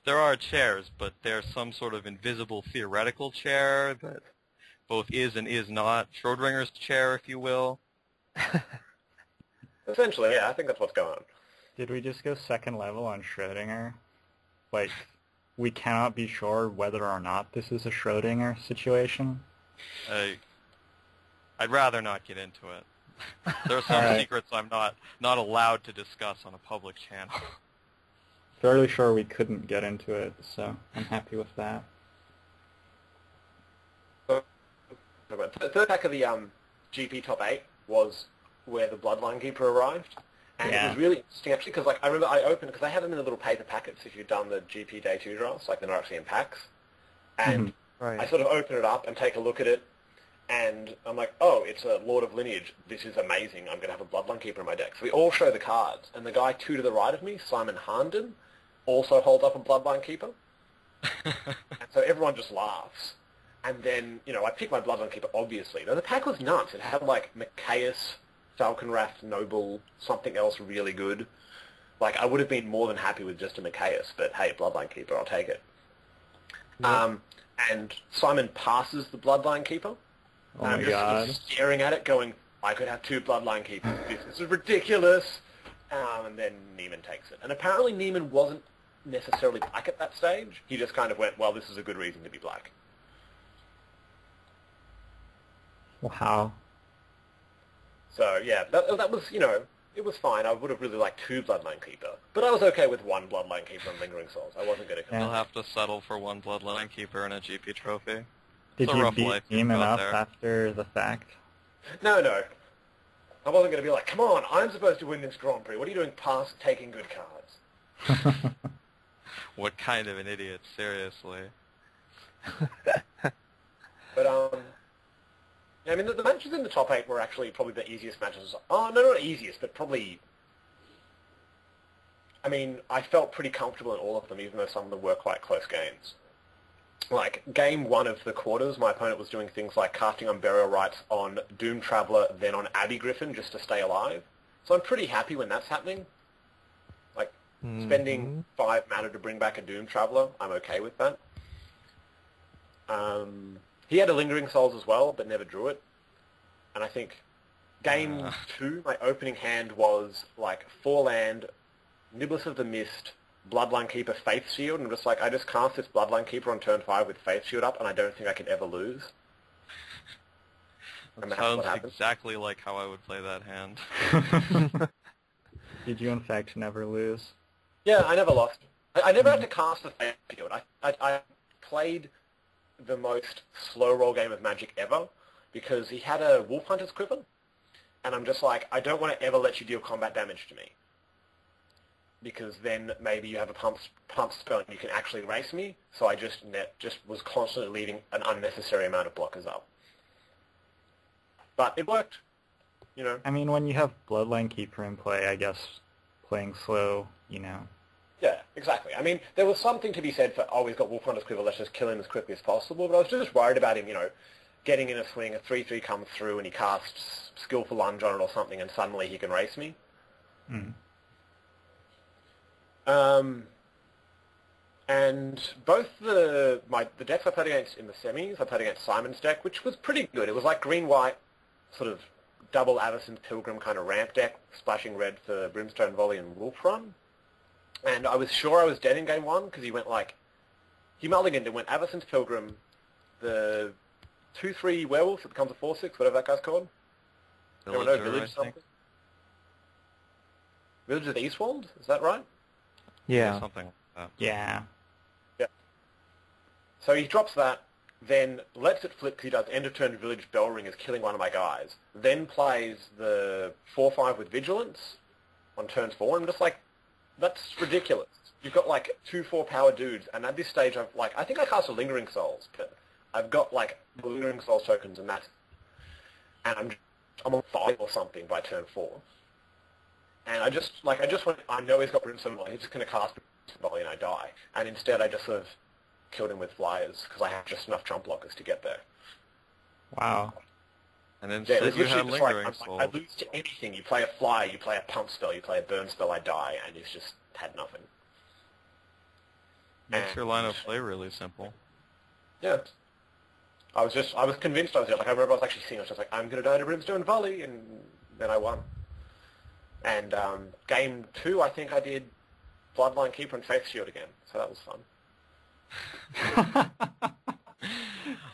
There are chairs, but there's some sort of invisible theoretical chair that both is and is not Schrodinger's chair, if you will. Essentially, yeah, I think that's what's going on. Did we just go second level on Schrodinger? Like, we cannot be sure whether or not this is a Schrodinger situation? I'd rather not get into it. There are some secrets I'm not allowed to discuss on a public channel. Fairly sure we couldn't get into it, so I'm happy with that. The third pack of the GP Top 8 was where the Bloodline Keeper arrived. And it was really interesting, actually, because I remember I opened, because I have them in the little paper packets if you've done the GP Day 2 drafts, like they're not actually in packs. And I sort of open it up and take a look at it, and I'm like, oh, it's a Lord of Lineage. This is amazing. I'm going to have a Bloodline Keeper in my deck. So we all show the cards, and the guy 2 to the right of me, Simon Harnden, also holds up a Bloodline Keeper. And so everyone just laughs. And then, I picked my Bloodline Keeper, obviously. Now, the pack was nuts. It had, Macias, Falconrath, Noble, something else really good. I would have been more than happy with just a Macias, but hey, Bloodline Keeper, I'll take it. Yep. And Simon passes the Bloodline Keeper. Oh and I'm just staring at it going, I could have 2 Bloodline Keepers. This is ridiculous. And then Neiman takes it. And apparently Neiman wasn't necessarily black at that stage. He just kind of went, well, this is a good reason to be black. Wow. So, yeah, that was, it was fine. I would have really liked 2 Bloodline Keeper. But I was okay with 1 Bloodline Keeper and Lingering Souls. I wasn't going to You'll have to settle for 1 Bloodline Keeper and a GP trophy. Did you beat Neiman up after the fact? No. I wasn't going to be like, come on, I'm supposed to win this Grand Prix. What are you doing past taking good cards? What kind of an idiot, seriously. But, I mean, the matches in the top 8 were actually probably the easiest matches. Oh, no, not easiest, but probably... I mean, I felt pretty comfortable in all of them, even though some of them were quite close games. Game 1 of the quarters, my opponent was doing things like casting on Burial Rites on Doom Traveler, then on Abbey Griffin, just to stay alive. So I'm pretty happy when that's happening. Spending 5 mana to bring back a Doom Traveler, I'm okay with that. He had a Lingering Souls as well, but never drew it. And I think Game 2, my opening hand was 4-land, Niblis of the Mist, Bloodline Keeper, Faith Shield, and I'm just I just cast this Bloodline Keeper on turn 5 with Faith Shield up, and I don't think I could ever lose. That sounds exactly like how I would play that hand. Did you, in fact, never lose? Yeah, I never lost. I never had to cast the Faith Shield. I played the most slow roll game of Magic ever because he had a Wolf Hunter's Quiver, and I'm just I don't want to ever let you deal combat damage to me because then maybe you have a pump spell and you can actually race me, so I just was constantly leaving an unnecessary amount of blockers up. But it worked, I mean, when you have Bloodline Keeper in play, I guess playing slow, Yeah, exactly. I mean, there was something to be said for, he's got Wolf Hunter's Quiver, let's just kill him as quickly as possible, but I was just worried about him, getting in a swing, a 3-3 comes through, and he casts Skillful Lunge on it or something, and suddenly he can race me. And both the decks I played against in the semis, I played against Simon's deck, which was pretty good. It was green-white, sort of double Avacyn Pilgrim kind of ramp deck, splashing red for Brimstone Volley and Wolf Run. And I was sure I was dead in game 1 because he went he mulliganed and went Avacyn's Pilgrim, the 2/3 Werewolf that becomes a 4/6, whatever that guy's called. Village something. Village of the Eastwold, is that right? Yeah. Something like that. Yeah. So he drops that, then lets it flip because he does end of turn village bell ringers, killing one of my guys, then plays the 4/5 with vigilance on turn 4, and I'm just like, that's ridiculous. You've got like 2/4 power dudes, and at this stage I think I cast a Lingering Souls, but I've got like the Lingering Souls tokens, and I'm on 5 or something by turn 4. And I just went, I know he's got Brimstone Volley, he's just going to cast Brimstone Volley and I die. And instead I just sort of killed him with flyers because I had just enough jump blockers to get there. Wow. And then said you had Lingering Souls. I lose to anything. You play a flyer, you play a pump spell, you play a burn spell, I die, and he's just had nothing. Makes your line of play really simple. Yeah. I was convinced I was there. Like, I remember I was actually seeing, I was just like, I'm going to die to Brimstone Volley, and then I won. And game 2, I think I did Bloodline Keeper and Faith Shield again, so that was fun.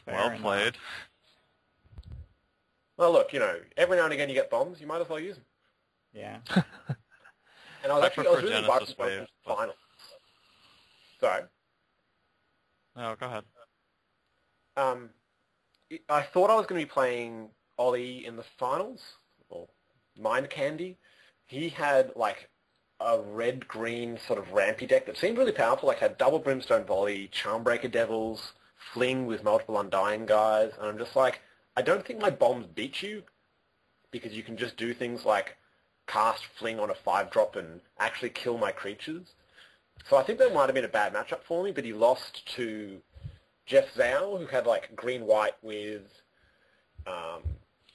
Well played. Well, look, every now and again you get bombs, you might as well use them. Yeah. And I was really Genesis worried Wave, about the final. Sorry. No, go ahead. I thought I was going to be playing Ollie in the finals, or Mind Candy. He had like a red-green sort of rampy deck that seemed really powerful, like had double Brimstone Volley, Charmbreaker Devils, Fling with multiple Undying guys, and I'm just like, I don't think my bombs beat you, because you can just do things like cast Fling on a 5-drop and actually kill my creatures. So I think that might have been a bad matchup for me, but he lost to Jeff Zhao, who had like green-white with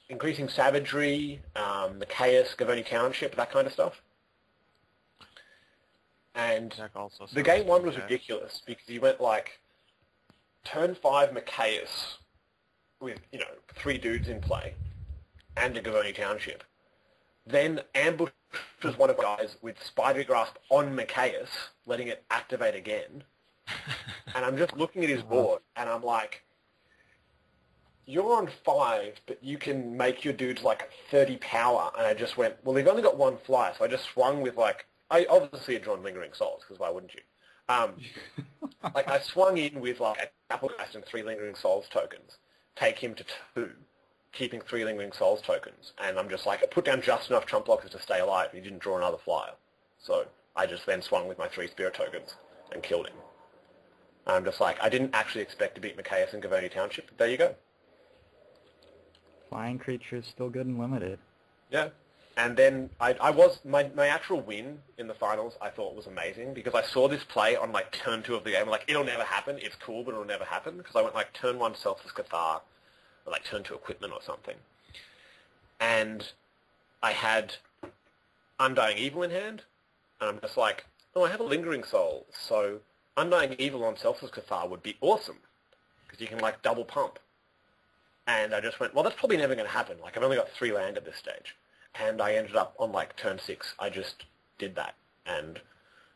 increasing savagery, the Chaos, Gavoni Township, that kind of stuff. And the game 1 was ridiculous because he went like turn 5 Machaeus with, 3 dudes in play and a Gavoni Township. Then ambushes one of the guys with Spidery Grasp on Machaeus, letting it activate again. And I'm just looking at his board, and I'm like, you're on 5, but you can make your dudes like 30 power. And I just went, well, they've only got 1 flyer, so I just swung with like, I obviously had drawn Lingering Souls, because why wouldn't you? Like I swung in with like a Applegeist and 3 Lingering Souls tokens, take him to 2, keeping 3 Lingering Souls tokens, and I'm just like, I put down just enough trump blockers to stay alive, and he didn't draw another flyer. So I just then swung with my 3 Spirit tokens and killed him. And I'm just like, I didn't actually expect to beat Machaeus and Gavoni Township, but there you go. Flying creature is still good and limited. Yeah. And then my actual win in the finals I thought was amazing because I saw this play on like turn 2 of the game. Like, it'll never happen. It's cool, but it'll never happen. Because I went like turn 1 Selfless Cathar, or like turn 2 Equipment or something. And I had Undying Evil in hand. And I'm just like, oh, I have a Lingering Soul. So Undying Evil on Selfless Cathar would be awesome. Because you can like double pump. And I just went, well, that's probably never going to happen. Like, I've only got 3 land at this stage. And I ended up on like turn 6. I just did that. And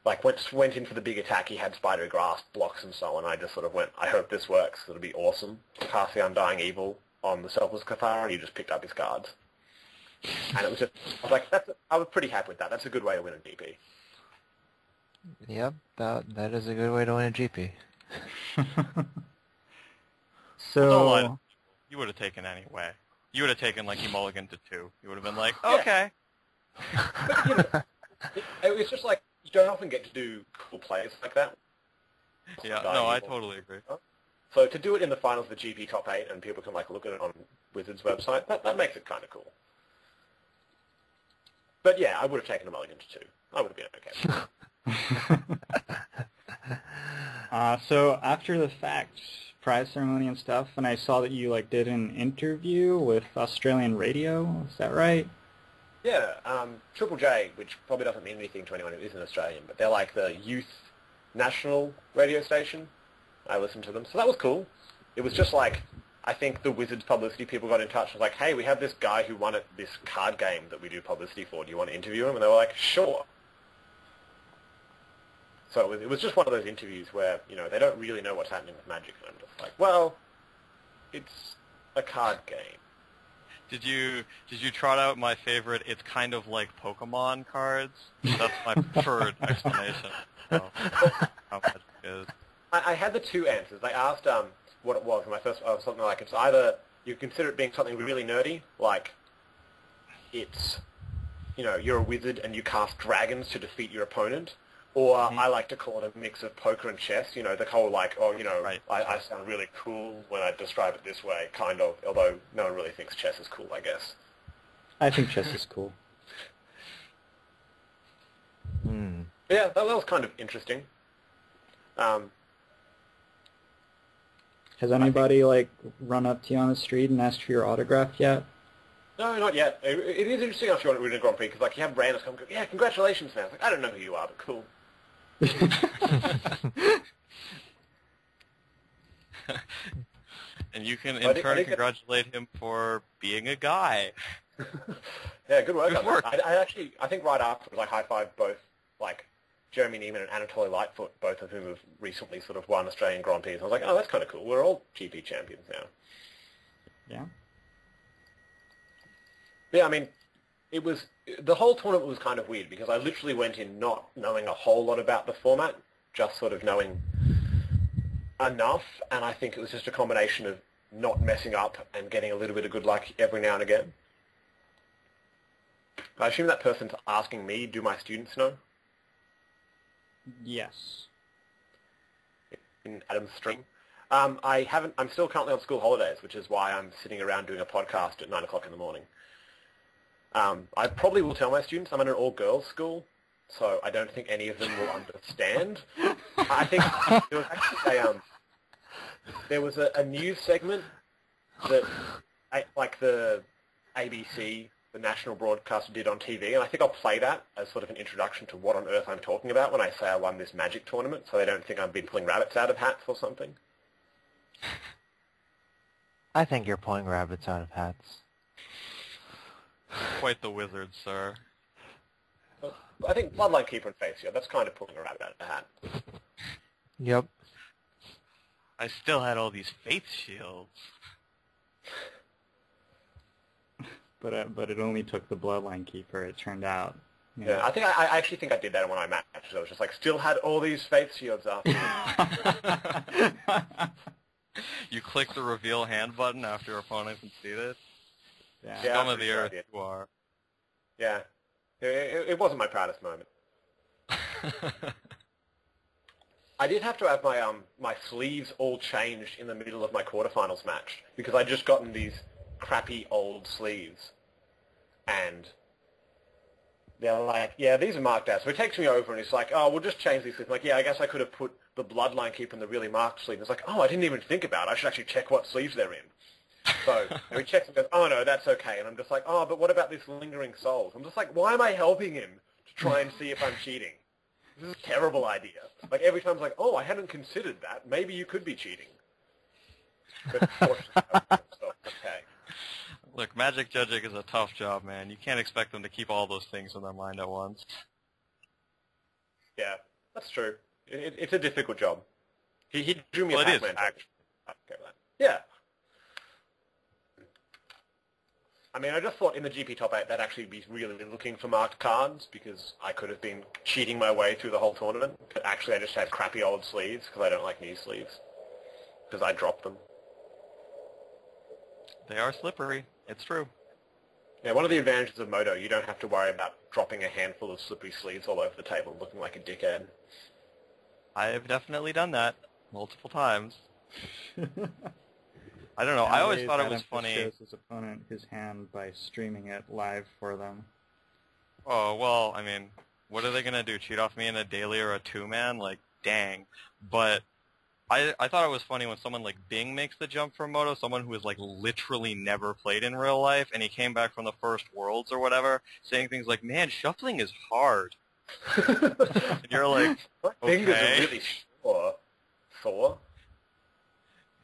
like went in for the big attack. He had Spidery Grasp, blocks and so on. I just sort of went, I hope this works. It'll be awesome. Cast the Undying Evil on the Selfless Cathar, and he just picked up his cards. And it was just, I was like, I was pretty happy with that. That's a good way to win a GP. Yep, that is a good way to win a GP. So you would have taken anyway. You would have taken like you mulligan to 2. You would have been like, okay. But, it was just like, you don't often get to do cool plays like that. Yeah, no, I totally agree. So to do it in the finals of the GP top 8 and people can like look at it on Wizards' website, that makes it kind of cool. But yeah, I would have taken a mulligan to 2. I would have been okay. So after the fact, prize ceremony and stuff, and I saw that you like did an interview with Australian radio. Is that right? Yeah, Triple J, which probably doesn't mean anything to anyone who isn't Australian, but they're like the youth national radio station. I listened to them, so that was cool. It was just like, I think the Wizards publicity people got in touch. Was like, hey, we have this guy who won at this card game that we do publicity for. Do you want to interview him? And they were like, sure. So it was just one of those interviews where, they don't really know what's happening with Magic, and I'm just like, well, it's a card game. Did you trot out my favorite, it's kind of like Pokemon cards? That's my preferred explanation of how Magic is. I had the 2 answers. I asked, what it was. My first something like it's either you consider it being something really nerdy, like it's, you're a wizard and you cast dragons to defeat your opponent, or I like to call it a mix of poker and chess. The whole like, Right. I sound really cool when I describe it this way, kind of. Although no one really thinks chess is cool, I guess. I think chess is cool. Yeah, that was kind of interesting. Has anybody run up to you on the street and asked for your autograph yet? No, not yet. It is interesting after you win a Grand Prix because you have randoms come, yeah, congratulations, man. It's like, I don't know who you are, but cool. And you can in turn congratulate him for being a guy. Yeah, good work. Good work. I think right after I high-fived both Jeremy Neiman and Anatoly Lightfoot, both of whom have recently sort of won Australian Grand Prix. I was like, oh, that's kind of cool. We're all GP champions now. Yeah. Yeah, I mean, the whole tournament was kind of weird because I literally went in not knowing a whole lot about the format, just sort of knowing enough, and I think it was just a combination of not messing up and getting a little bit of good luck every now and again. I assume that person's asking me, do my students know? Yes. In Adam's stream. I'm still currently on school holidays, which is why I'm sitting around doing a podcast at 9 o'clock in the morning. I probably will tell my students I'm in an all-girls school, so I don't think any of them will understand. I think there was actually there was a news segment that the ABC, the national broadcaster, did on TV, and I think I'll play that as sort of an introduction to what on earth I'm talking about when I say I won this Magic tournament, so they don't think I've been pulling rabbits out of hats or something. I think you're pulling rabbits out of hats. Quite the wizard, sir. I think Bloodline Keeper and Faith Shield, that's kind of pulling a rabbit out of a hat. Yep. I still had all these faith shields. But it only took the Bloodline Keeper, it turned out. Yeah, I think I actually think I did that when I matched. I was just still had all these faith shields after. You click the reveal hand button after your opponent conceded. Yeah. Scum of the earth you are. Yeah. It wasn't my proudest moment. I did have to have my sleeves all changed in the middle of my quarterfinals match because I'd just gotten these crappy old sleeves. And they're like, yeah, these are marked out. So he takes me over and he's like, oh, we'll just change these sleeves. I'm like, yeah, I guess I could have put the Bloodline Keeper in the really marked sleeve. It's like, oh, I didn't even think about it. I should actually check what sleeves they're in. So he checks and goes, oh, no, that's okay. And I'm just like, oh, but what about this Lingering Souls? I'm just like, why am I helping him to try and see if I'm cheating? This is a terrible idea. Every time I'm like, oh, I hadn't considered that. Maybe you could be cheating. But fortunately, okay. Look, Magic judging is a tough job, man. You can't expect them to keep all those things in their mind at once. Yeah, that's true. It's a difficult job. He drew me a Pac-Man. Yeah. I mean, I just thought in the GP Top 8 that'd actually be really looking for marked cards because I could have been cheating my way through the whole tournament. But actually I just had crappy old sleeves because I don't like new sleeves because I dropped them. They are slippery. It's true. Yeah, one of the advantages of Moto, you don't have to worry about dropping a handful of slippery sleeves all over the table and looking like a dickhead. I have definitely done that multiple times. I don't know. I always thought it was funny. Shows his opponent his hand by streaming it live for them. Oh, well, I mean, what are they going to do? Cheat off me in a daily or a two-man? Dang. But I thought it was funny when someone like Bing makes the jump from Moto, someone who has literally never played in real life, and he came back from the first Worlds or whatever, saying things like, man, shuffling is hard. And you're like, okay. Fingers are really sore.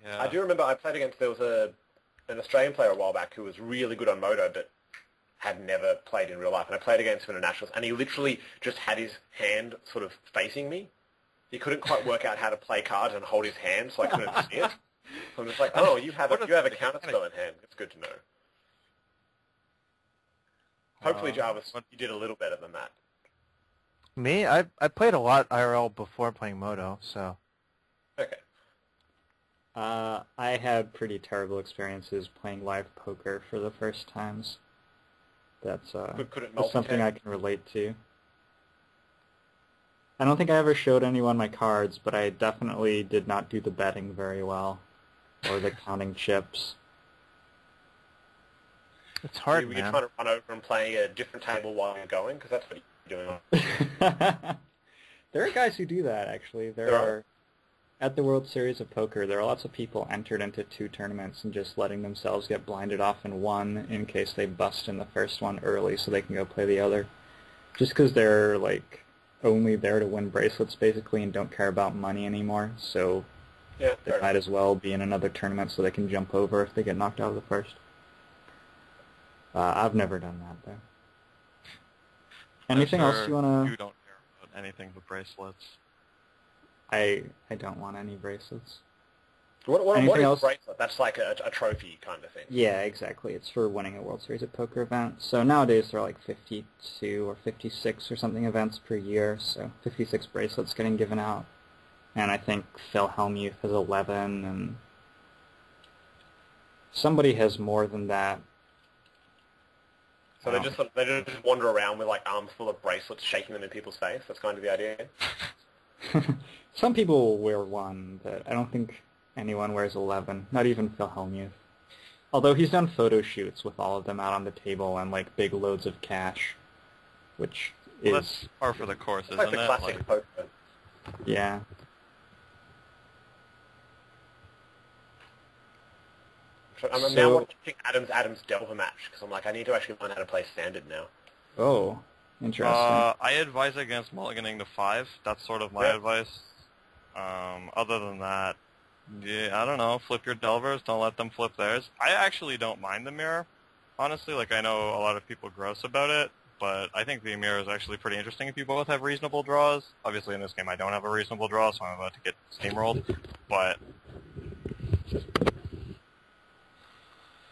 Yeah. I do remember I played against, there was an Australian player a while back who was really good on Moto but had never played in real life. And I played against him in a Nationals, and he literally just had his hand sort of facing me. He couldn't quite work out how to play cards and hold his hand, so I couldn't see it. So I'm just like, oh, you have a counterspell in hand. It's good to know. Hopefully, Jarvis, you did a little better than that. Me? I played a lot IRL before playing Moto, so... Okay. I had pretty terrible experiences playing live poker for the first times. That's something I can relate to. I don't think I ever showed anyone my cards, but I definitely did not do the betting very well, or the counting chips. It's hard, Were man. you trying to run over and play a different table while you're going? Because that's what you're doing. There are guys who do that, actually. There are. At the World Series of Poker, there are lots of people entered into 2 tournaments and just letting themselves get blinded off in one in case they bust in the first one early so they can go play the other. Just because they're, like, only there to win bracelets, basically, and don't care about money anymore. So they might as well be in another tournament so they can jump over if they get knocked out of the first. I've never done that, though. Anything else you want to... You don't care about anything but bracelets. I don't want any bracelets. What is a bracelet? That's like a trophy kind of thing. Yeah, exactly. It's for winning a World Series of Poker event. So nowadays there are like 52 or 56 or something events per year, so 56 bracelets getting given out. And I think Phil Hellmuth has 11, and somebody has more than that. So they just wander around with like arms full of bracelets, shaking them in people's face. That's kind of the idea. Some people wear one, but I don't think anyone wears 11. Not even Phil Hellmuth. Although he's done photo shoots with all of them out on the table and like big loads of cash, which is that's par for the course, isn't like the it? classic poker. Yeah. I'm now watching Adam's Delver match because I'm like, I need to actually learn how to play standard now. Oh, interesting. I advise against mulliganing to 5. That's sort of my advice. Other than that, I don't know. Flip your Delvers. Don't let them flip theirs. I actually don't mind the mirror. Honestly, like I know a lot of people gross about it, but I think the mirror is actually pretty interesting if you both have reasonable draws. Obviously, in this game, I don't have a reasonable draw, so I'm about to get steamrolled. But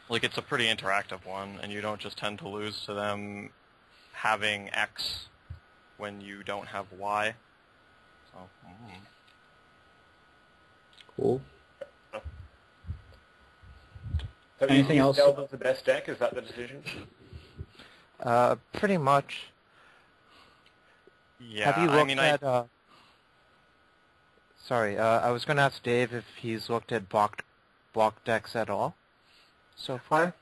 like, it's a pretty interactive one, and you don't just tend to lose to them having X when you don't have Y. So, Cool. So anything else? Delver's the best deck? Is that the decision? Pretty much. Yeah, have you looked at... Sorry, I was going to ask Dave if he's looked at block decks at all so far.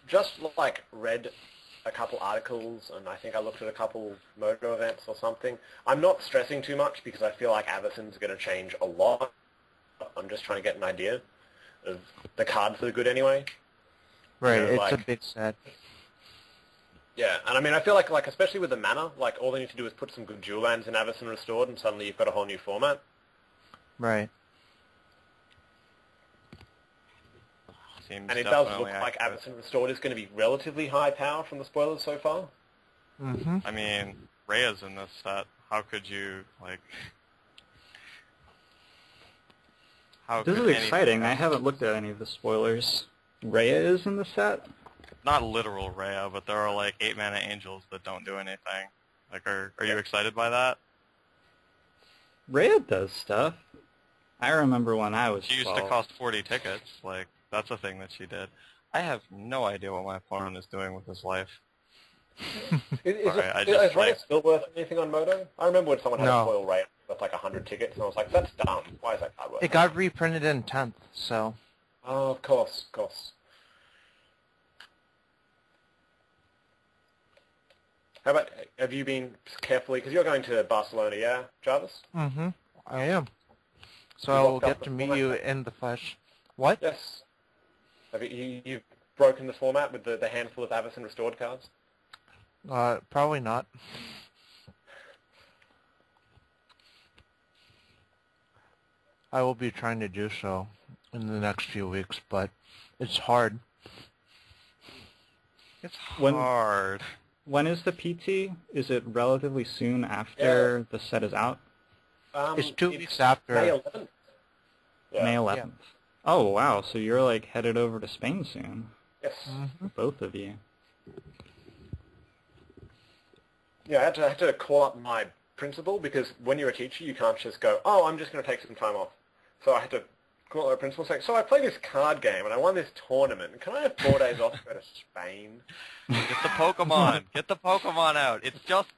Just like read a couple articles, and I think I looked at a couple Moto events or something. I'm not stressing too much because I feel like Avacyn's going to change a lot. I'm just trying to get an idea of the cards that are good anyway. Right, You know, it's a big set. Yeah, and I mean, I feel like especially with the mana, like all they need to do is put some good dual lands in Avacyn Restored, and suddenly you've got a whole new format. Right. And it does look like Avacyn Restored is going to be relatively high power from the spoilers so far. Mm-hmm. I mean, Rhea's in this set. How could you, like... This is exciting. I haven't looked at any of the spoilers. Rhea is in the set? Not literal Rhea, but there are like 8 mana angels that don't do anything. Like, are you excited by that? Rhea does stuff. I remember when I was She used 12. to cost 40 tickets. Like, that's a thing that she did. I have no idea what my opponent is doing with his life. Is Rhea still worth anything on Moto? I remember when someone had a foil Rhea with like 100 tickets, and I was like, that's dumb. Why is that card worth? It got reprinted in 10th, so... Oh, of course, of course. How about, have you been carefully, because you're going to Barcelona, yeah, Jarvis? Mm-hmm, I am. So I'll get to meet you in the flesh. What? Yes. Have you've broken the format with the handful of Avacyn Restored cards? Probably not. I will be trying to do so in the next few weeks, but it's hard. It's hard. When is the PT? Is it relatively soon after the set is out? It's 2 weeks after. May 11th. Yeah. May 11th. Yeah. Oh, wow. So you're, like, headed over to Spain soon. Yes. Mm-hmm. Both of you. Yeah, I had to call up my principal because when you're a teacher, you can't just go, oh, I'm just going to take some time off. So I had to call our principal saying, so I play this card game and I won this tournament. Can I have 4 days off to go to Spain? Get the Pokemon. Get the Pokemon out. It's just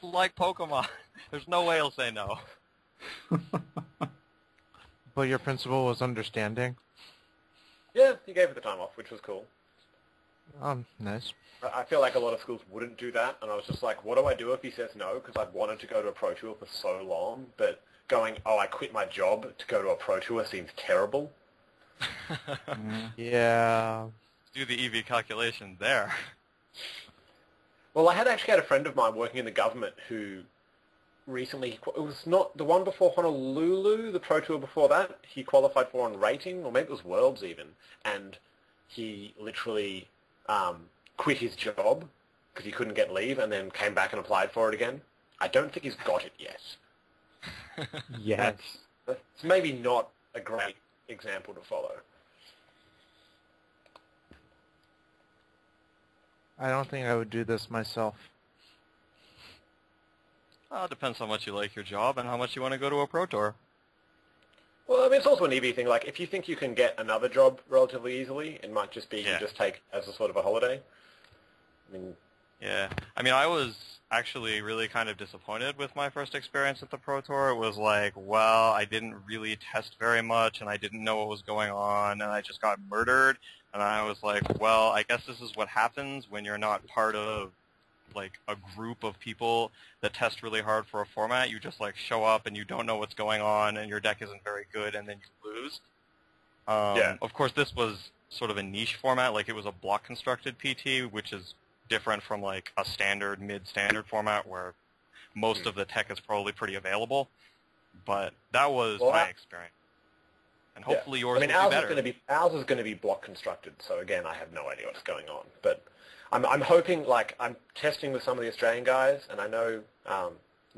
like Pokemon. There's no way he'll say no. But your principal was understanding? Yeah, he gave it the time off, which was cool. Nice. I feel like a lot of schools wouldn't do that, and I was just like, what do I do if he says no? Because I've wanted to go to a Pro Tour for so long, but going, oh, I quit my job to go to a Pro Tour seems terrible. Yeah. Do the EV calculation there. Well, I had actually had a friend of mine working in the government who recently, it was not the one before Honolulu, the Pro Tour before that, he qualified for on rating, or maybe it was Worlds even, and he literally quit his job because he couldn't get leave and then came back and applied for it again. I don't think he's got it yet. Yes. It's maybe not a great example to follow. I don't think I would do this myself. It depends how much you like your job and how much you want to go to a Pro Tour. Well, I mean, it's also an EV thing. Like, if you think you can get another job relatively easily, it might just be you just take as a sort of a holiday. I mean, yeah. I mean, I was actually really kind of disappointed with my first experience at the Pro Tour. It was like, well, I didn't really test very much, and I didn't know what was going on, and I just got murdered. And I was like, well, I guess this is what happens when you're not part of like a group of people that test really hard for a format. You just like show up and you don't know what's going on and your deck isn't very good and then you lose. Of course, this was sort of a niche format. Like it was a block constructed PT, which is different from like a standard mid-standard format where most of the tech is probably pretty available. But that was my experience. And hopefully yours will be better. Ours is going to be block constructed. So again, I have no idea what's going on. But I'm hoping, like, I'm testing with some of the Australian guys, and I know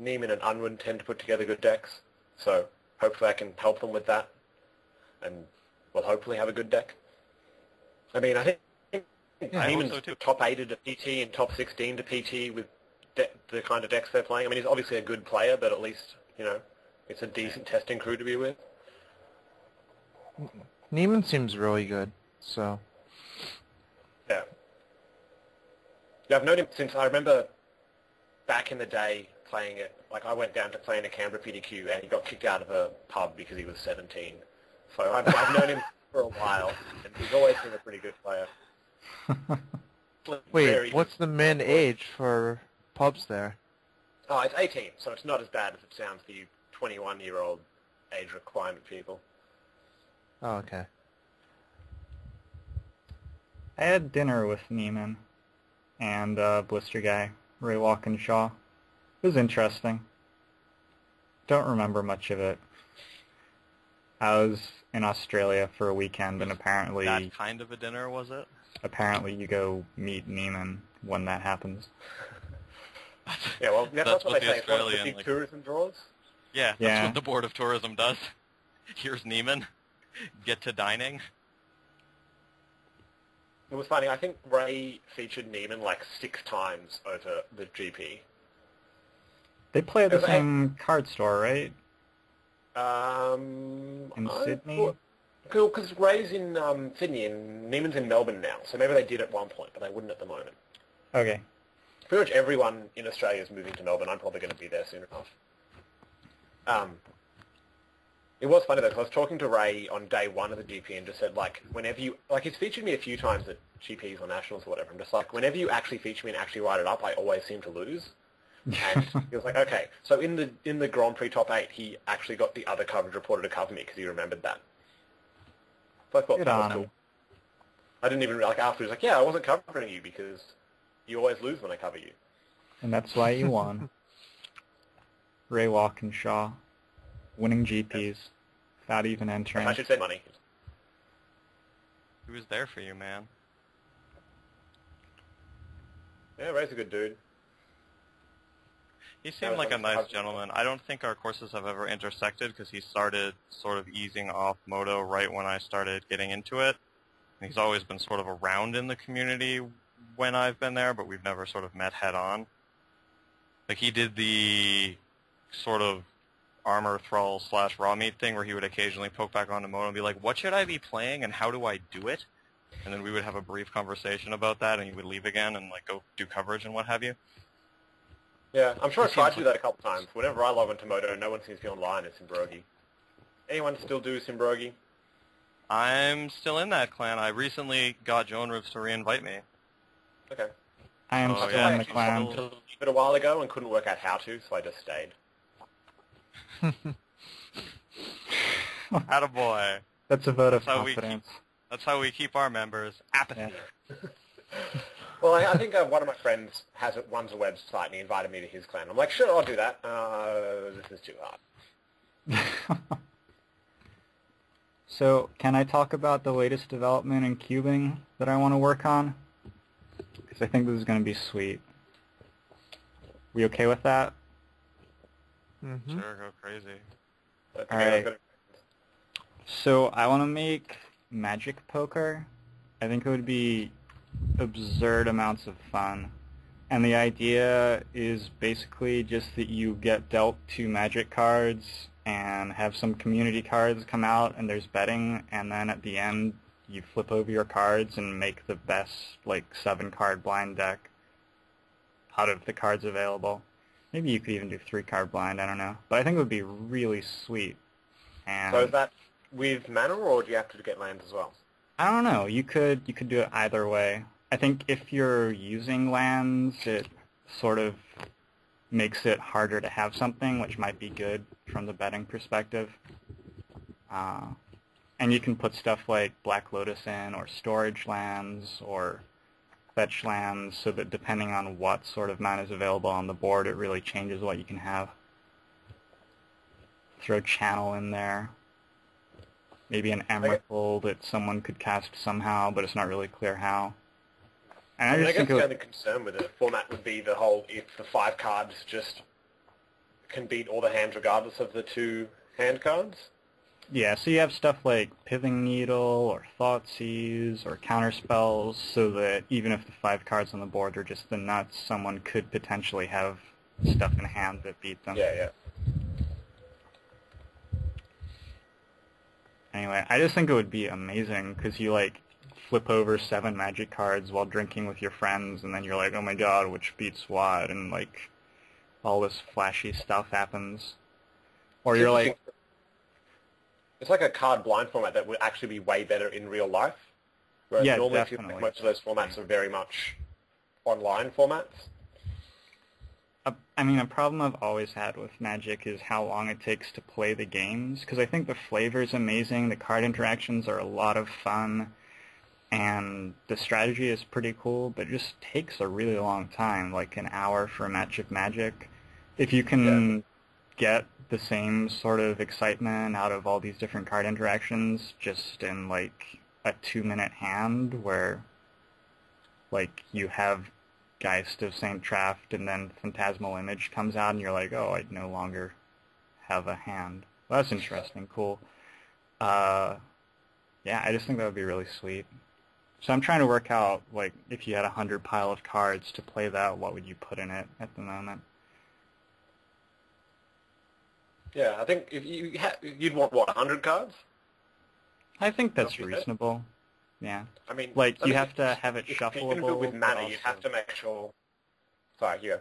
Neiman and Unwin tend to put together good decks, so hopefully I can help them with that, and we'll hopefully have a good deck. I mean, I think Neiman's top 8 to PT and top 16 to PT with the kind of decks they're playing. I mean, he's obviously a good player, but at least, you know, it's a decent testing crew to be with. Neiman seems really good, so... Yeah. Yeah, I've known him since, I remember back in the day playing it, like I went down to play in a Canberra PDQ and he got kicked out of a pub because he was 17. So I've known him for a while and he's always been a pretty good player. Wait, what's the min age for pubs there? Oh, it's 18, so it's not as bad as it sounds for you 21-year-old age requirement people. Oh, okay. I had dinner with Neiman and Blister Guy, Ray Walkinshaw. It was interesting. Don't remember much of it. I was in Australia for a weekend, and apparently... That kind of a dinner, was it? Apparently you go meet Neiman when that happens. Yeah, well, that's what they say. Australian, it's one of the big tourism draws. Yeah, that's what the Board of Tourism does. Here's Neiman. Get to dining. It was funny. I think Ray featured Neiman like 6 times over the GP. They play at the same card store, right? In Sydney? Cool, because Ray's in Sydney and Neiman's in Melbourne now, so maybe they did at one point, but they wouldn't at the moment. Okay. Pretty much everyone in Australia is moving to Melbourne. I'm probably going to be there soon enough. It was funny, though, because I was talking to Ray on day 1 of the GP and just said, like, whenever you... Like, he's featured me a few times at GPs or Nationals or whatever. I'm just like, whenever you actually feature me and actually write it up, I always seem to lose. And he was like, okay. So in the Grand Prix top 8, he actually got the other coverage reporter to cover me because he remembered that. So I thought that was cool. I didn't even... Like, after he was like, yeah, I wasn't covering you because you always lose when I cover you. And that's why you won. Ray Walkinshaw. Winning GPs without even entering. I should say money. He was there for you, man. Yeah, Ray's a good dude. He seemed like a nice gentleman. I don't think our courses have ever intersected because he started sort of easing off Moto right when I started getting into it. And he's always been sort of around in the community when I've been there, but we've never sort of met head on. Like he did the sort of armor thrall / raw meat thing where he would occasionally poke back onto Moto and be like, what should I be playing and how do I do it? And then we would have a brief conversation about that, and he would leave again and like go do coverage and what have you. Yeah, I'm sure I tried to do that a couple times. Whenever I log into Moto, no one seems to be online at Simbrogi. Anyone still do Simbrogi? I'm still in that clan. I recently got Joan Ribs to reinvite me. Okay. I am still in the clan. I leave it a while ago and couldn't work out how to, so I just stayed. Attaboy. That's a vote of confidence. That's how we keep our members. Apathy. Yeah. Well, I think one of my friends runs a website, and he invited me to his clan. I'm like, sure, I'll do that. This is too hard. So, can I talk about the latest development in cubing that I want to work on? Because I think this is going to be sweet. We okay with that? Mm-hmm. Sure, go crazy. Alright. So, I want to make Magic Poker. I think it would be absurd amounts of fun. And the idea is basically just that you get dealt 2 Magic cards and have some community cards come out and there's betting, and then at the end you flip over your cards and make the best, like, 7-card blind deck out of the cards available. Maybe you could even do 3-card blind, I don't know. But I think it would be really sweet. And so is that with mana, or do you have to get lands as well? I don't know. You could do it either way. I think if you're using lands, it sort of makes it harder to have something, which might be good from the betting perspective. And you can put stuff like Black Lotus in, or storage lands, or fetch lands, so that depending on what sort of mana is available on the board, it really changes what you can have. Throw Channel in there. Maybe an Emerald that someone could cast somehow, but it's not really clear how. And I guess the only concern with the format would be the whole, if the 5 cards just can beat all the hands regardless of the 2 hand cards. Yeah, so you have stuff like Pithing Needle or Thoughtseize or Counterspells, so that even if the 5 cards on the board are just the nuts, someone could potentially have stuff in hand that beat them. Yeah. Anyway, I just think it would be amazing, because you, like, flip over 7 Magic cards while drinking with your friends, and then you're like, oh my god, which beats what, and, like, all this flashy stuff happens. Or you're like... It's like a card blind format that would actually be way better in real life. Whereas normally definitely. Most of those formats are very much online formats. I mean, a problem I've always had with Magic is how long it takes to play the games, because I think the flavor is amazing, the card interactions are a lot of fun, and the strategy is pretty cool, but it just takes a really long time, like an hour for a match of Magic. If you can get the same sort of excitement out of all these different card interactions just in, like, a 2-minute hand where, like, you have Geist of St. Traft and then Phantasmal Image comes out and you're like, oh, I no longer have a hand. Well, that's interesting. Cool. Yeah, I just think that would be really sweet. So I'm trying to work out, like, if you had 100 pile of cards to play that, what would you put in it at the moment? Yeah, I think if you'd want, what, 100 cards? I think that's reasonable. Yeah. I mean, like, you have to have it shuffleable. If you do it with mana, you have to make sure... Sorry, yeah.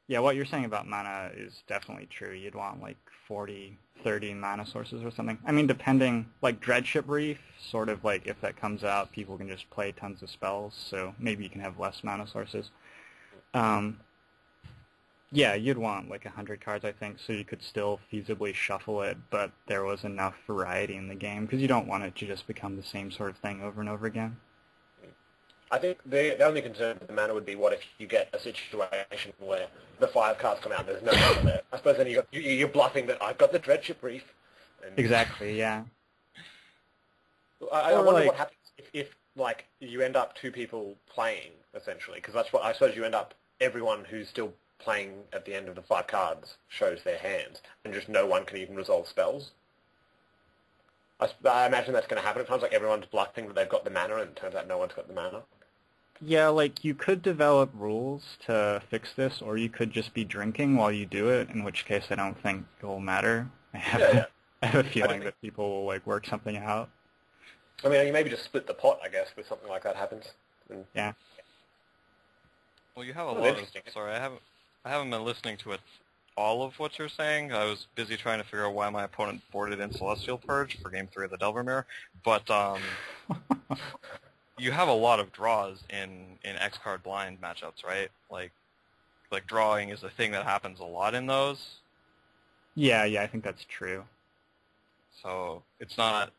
Yeah, what you're saying about mana is definitely true. You'd want, like, 40, 30 mana sources or something. I mean, depending, like, Dreadship Reef, sort of like, if that comes out, people can just play tons of spells, so maybe you can have less mana sources. Yeah, you'd want, like, 100 cards, I think, so you could still feasibly shuffle it, but there was enough variety in the game, because you don't want it to just become the same sort of thing over and over again. I think the only concern with the mana would be, what if you get a situation where the 5 cards come out and there's no mana there? I suppose then you're bluffing that I've got the Dreadship Reef. And exactly, yeah. I wonder what happens if, like, you end up 2 people playing, essentially, because that's what I suppose you end up, everyone who's still playing at the end of the 5 cards shows their hands, and just no one can even resolve spells. I imagine that's going to happen at times, like everyone's bluffing that they've got the mana, and it turns out no one's got the mana. Yeah, like, you could develop rules to fix this, or you could just be drinking while you do it, in which case I don't think it will matter. I have a feeling that people will, like, work something out. I mean, you maybe just split the pot, I guess, if something like that happens. And yeah. Well, you have a lot of... Sorry, I haven't been listening to all of what you're saying. I was busy trying to figure out why my opponent boarded in Celestial Purge for Game 3 of the Delver Mirror, but you have a lot of draws in X-Card blind matchups, right? Like drawing is a thing that happens a lot in those. Yeah, I think that's true. So it's not...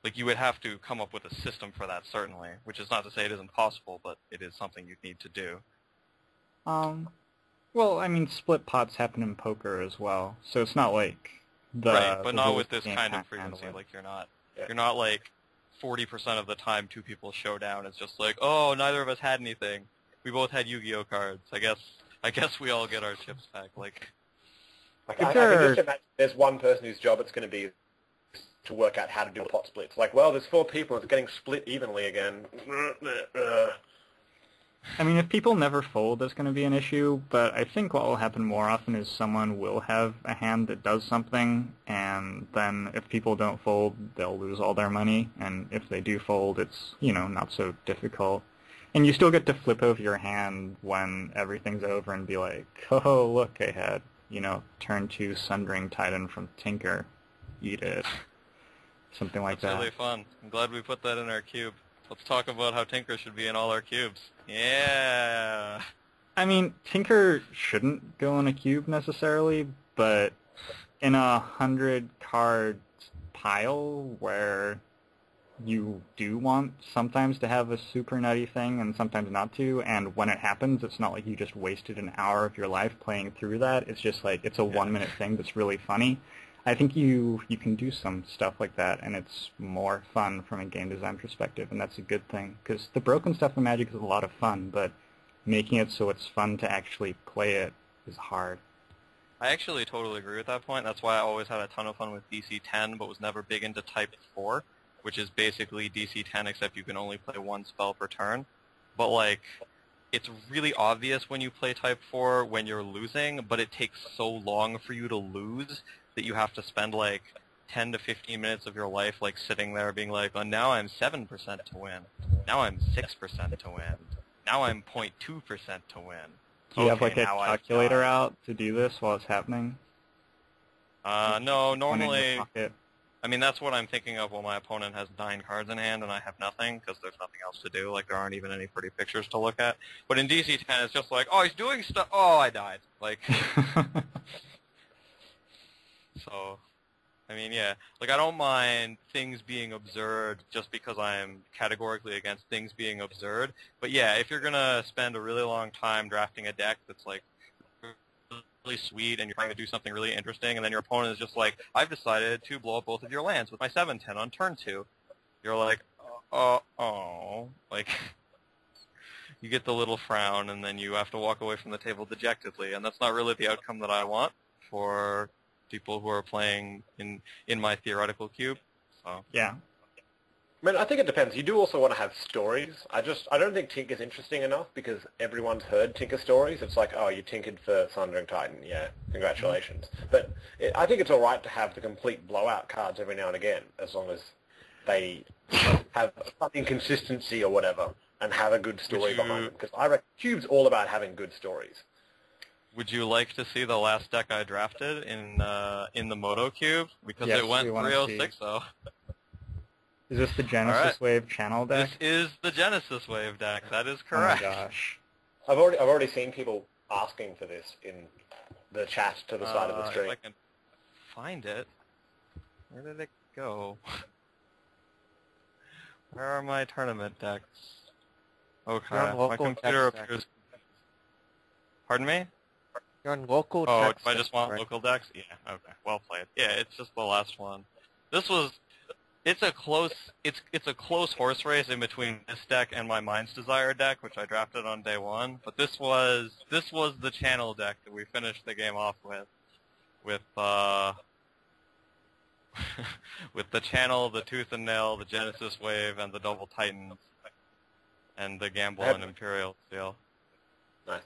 Like, you would have to come up with a system for that, certainly, which is not to say it isn't possible, but it is something you'd need to do. Well, I mean, split pots happen in poker as well, so it's not like right, but not with this kind of frequency. Like, you're not like 40% of the time two people show down. It's just like, oh, neither of us had anything. We both had Yu-Gi-Oh cards. I guess we all get our chips back. Like I can just imagine there's one person whose job it's going to be to work out how to do the pot splits. Like, well, there's 4 people, it's getting split evenly again. I mean, if people never fold, that's going to be an issue, but I think what will happen more often is someone will have a hand that does something, and then if people don't fold, they'll lose all their money, and if they do fold, it's, not so difficult. And you still get to flip over your hand when everything's over and be like, oh, look, I had, turn 2 Sundering Titan from Tinker. Eat it. Something like that. That's really fun. I'm glad we put that in our cube. Let's talk about how Tinker should be in all our cubes. Yeah! I mean, Tinker shouldn't go in a cube necessarily, but in a 100-card pile where you do want sometimes to have a super nutty thing and sometimes not to, and when it happens, it's not like you just wasted an hour of your life playing through that. It's just like, it's a 1-minute thing that's really funny. I think you can do some stuff like that, and it's more fun from a game design perspective, and that's a good thing. Because the broken stuff in Magic is a lot of fun, but making it so it's fun to actually play it is hard. I actually totally agree with that point. That's why I always had a ton of fun with DC 10, but was never big into Type 4, which is basically DC 10, except you can only play 1 spell per turn. But, like, it's really obvious when you play Type 4 when you're losing, but it takes so long for you to lose that you have to spend like 10 to 15 minutes of your life like sitting there being like, oh, now I'm 7% to win. Now I'm 6% to win. Now I'm 0.2% to win. Do you have like a calculator out to do this while it's happening? No, normally, I mean, that's what I'm thinking of when my opponent has 9 cards in hand and I have nothing because there's nothing else to do. Like, there aren't even any pretty pictures to look at. But in DC 10, it's just like, oh, he's doing stuff. Oh, I died. Like... So, I mean, yeah. Like, I don't mind things being absurd just because I'm categorically against things being absurd. But, yeah, if you're going to spend a really long time drafting a deck that's, like, really sweet and you're trying to do something really interesting, and then your opponent is just like, I've decided to blow up both of your lands with my 7/10 on turn 2. You're like, oh. Like, you get the little frown, and then you have to walk away from the table dejectedly, and that's not really the outcome that I want for people who are playing in my theoretical cube. So yeah. I mean, I think it depends. You do also want to have stories. I don't think Tinker's interesting enough because everyone's heard Tinker stories. It's like, oh, you tinkered for Sundering Titan. Yeah, congratulations. But I think it's all right to have the complete blowout cards every now and again, as long as they have some inconsistency or whatever and have a good story behind them. Because I reckon Cube's all about having good stories. Would you like to see the last deck I drafted in the Moto Cube? Because it went 3-0-6-0. Is this the Genesis Wave channel deck? This is the Genesis Wave deck. That is correct. Oh my gosh. I've already seen people asking for this in the chat to the side of the stream. If I can find it. Where did it go? Where are my tournament decks? Okay, my computer appears... Pardon me? You're on local decks. Oh, do I just want local decks? Yeah, okay, well played. Yeah, it's just the last one. It's a close horse race in between this deck and my Mind's Desire deck, which I drafted on day 1. But this was the channel deck that we finished the game off with with the channel, the Tooth and Nail, the Genesis Wave, and the Double Titans. and the Gamble and Imperial Seal. Nice.